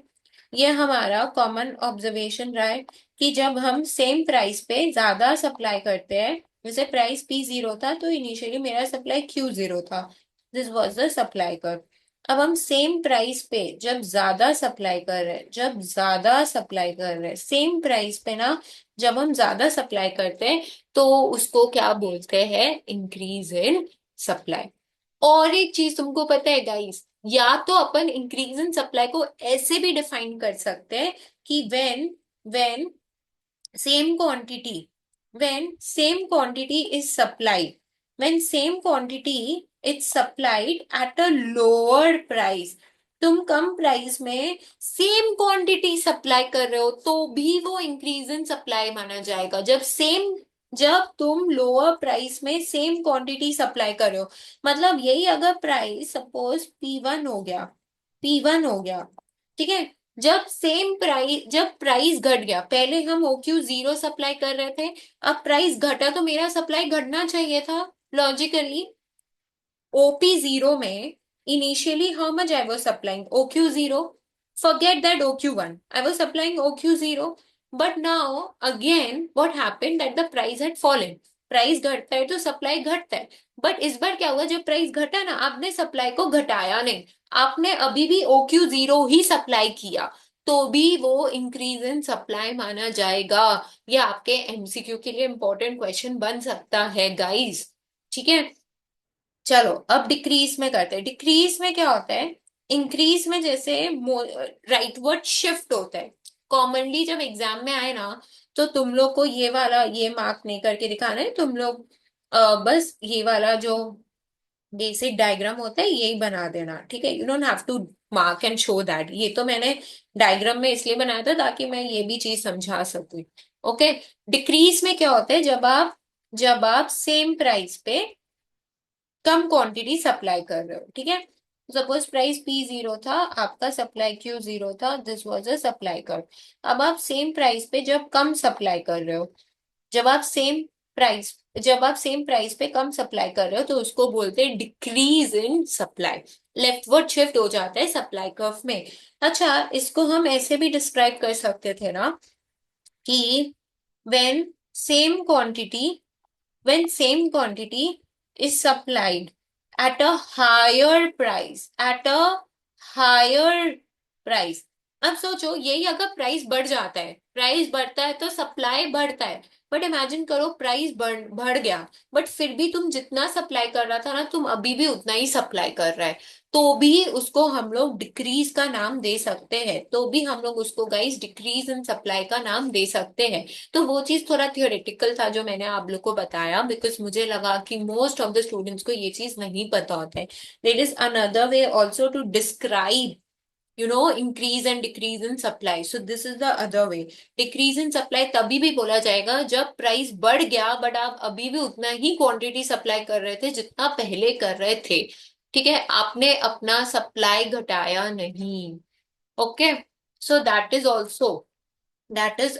ये हमारा कॉमन ऑब्जर्वेशन रहा है कि जब हम सेम प्राइस पे ज्यादा सप्लाई करते हैं, जैसे प्राइस P0 था तो इनिशियली मेरा सप्लाई Q0 था, this was the supply curve. अब हम सेम प्राइस पे जब ज्यादा सप्लाई कर रहे हैं, जब ज्यादा सप्लाई कर रहे हैं सेम प्राइस पे ना, जब हम ज्यादा सप्लाई करते हैं तो उसको क्या बोलते हैं? Increase in supply. और एक चीज तुमको पता है गाइस, या तो अपन इंक्रीज इन सप्लाई को ऐसे भी डिफाइन कर सकते हैं कि when same quantity when same quantity is supplied when same quantity is supplied at a lower price। तुम कम प्राइस में सेम क्वांटिटी सप्लाई कर रहे हो तो भी वो इंक्रीज इन सप्लाई माना जाएगा। जब तुम लोअर प्राइस में सेम क्वांटिटी सप्लाई कर रहे हो, मतलब यही अगर प्राइस सपोज P1 हो गया, P1 हो गया, ठीक है, जब प्राइस घट गया, पहले हम OQ0 सप्लाई कर रहे थे, अब प्राइस घटा तो मेरा सप्लाई घटना चाहिए था लॉजिकली। OP0 में initially how much I was supplying? OQ0. Forget that OQ1. I was supplying OQ0. But now again what happened that the price had fallen. Price घटता है तो सप्लाई घटता है। बट इस बार क्या हुआ, जब प्राइस घटा ना, आपने सप्लाई को घटाया नहीं, आपने अभी भी OQ0 ही सप्लाई किया, तो भी वो इंक्रीज इन सप्लाई माना जाएगा। ये आपके MCQ के लिए इंपॉर्टेंट क्वेश्चन बन सकता है गाइस। ठीक है, चलो अब डिक्रीज में करते हैं। डिक्रीज में क्या होता है? इंक्रीज में जैसे राइटवर्ड शिफ्ट होता है। कॉमनली जब एग्जाम में आए ना, तो तुम लोग को ये वाला ये मार्क नहीं करके दिखाना है, तुम लोग बस ये वाला जो बेसिक डायग्राम होता है यही बना देना। ठीक है, you don't have to mark and show that. ये तो मैंने डायग्राम में इसलिए बनाया था ताकि मैं ये भी चीज समझा सकूं। ओके, डिक्रीज में क्या होता है? जब आप सेम प्राइस पे कम क्वांटिटी सप्लाई कर रहे हो। ठीक है, सपोज प्राइस P0 था, आपका सप्लाई Q0 था, this was a supply curve. अब आप सेम प्राइस पे जब कम सप्लाई कर रहे हो, जब आप सेम प्राइस जब आप सेम प्राइस पे कम सप्लाई कर रहे हो तो उसको बोलते हैं decrease in supply. Leftward shift हो जाता है सप्लाई कर्व में। अच्छा, इसको हम ऐसे भी डिस्क्राइब कर सकते थे ना कि when same quantity when same quantity is supplied at a higher price। अब सोचो, यही अगर प्राइस बढ़ जाता है, प्राइस बढ़ता है तो सप्लाई बढ़ता है। बट इमेजिन करो प्राइस बढ़ गया, बट फिर भी तुम जितना सप्लाई कर रहा था ना, तुम अभी भी उतना ही सप्लाई कर रहा है, तो भी उसको हम लोग डिक्रीज का नाम दे सकते हैं। तो भी हम लोग उसको गाइस डिक्रीज इन सप्लाई का नाम दे सकते हैं। तो वो चीज थोड़ा थियोरेटिकल था जो मैंने आप लोग को बताया, बिकॉज मुझे लगा कि मोस्ट ऑफ द स्टूडेंट्स को ये चीज नहीं पता होता है। There is another way also to describe increase and decrease in supply. So this is the other way. Decrease in supply तभी भी बोला जाएगा जब प्राइस बढ़ गया बट आप अभी भी उतना ही क्वांटिटी सप्लाई कर रहे थे जितना पहले कर रहे थे। ठीक है, आपने अपना सप्लाई घटाया नहीं। Okay, so that is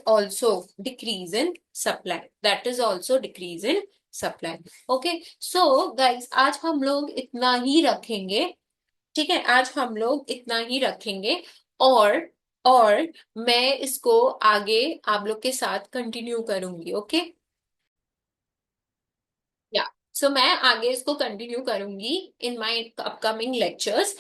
also decrease in supply। Okay, so guys आज हम लोग इतना ही रखेंगे। ठीक है, आज हम लोग इतना ही रखेंगे। और और मैं इसको आगे आप लोग के साथ कंटिन्यू करूंगी। ओके, या सो मैं आगे इसको कंटिन्यू करूंगी इन माय अपकमिंग लेक्चर्स,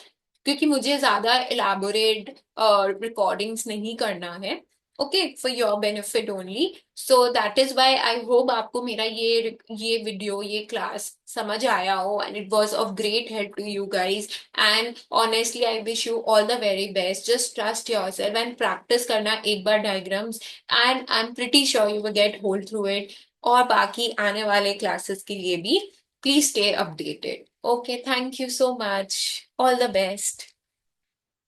क्योंकि मुझे ज्यादा इलाबोरेट रिकॉर्डिंग्स नहीं करना है। Okay, for your benefit only. So that is why I hope आपको मेरा ये वीडियो ये क्लास समझ आया हो and it was of great help to you guys. And honestly I wish you all the very best. Just trust yourself and practice करना एक बार diagrams, and I am pretty sure you will get hold through it. और बाकी आने वाले classes के लिए भी please stay updated. Okay, thank you so much, all the best.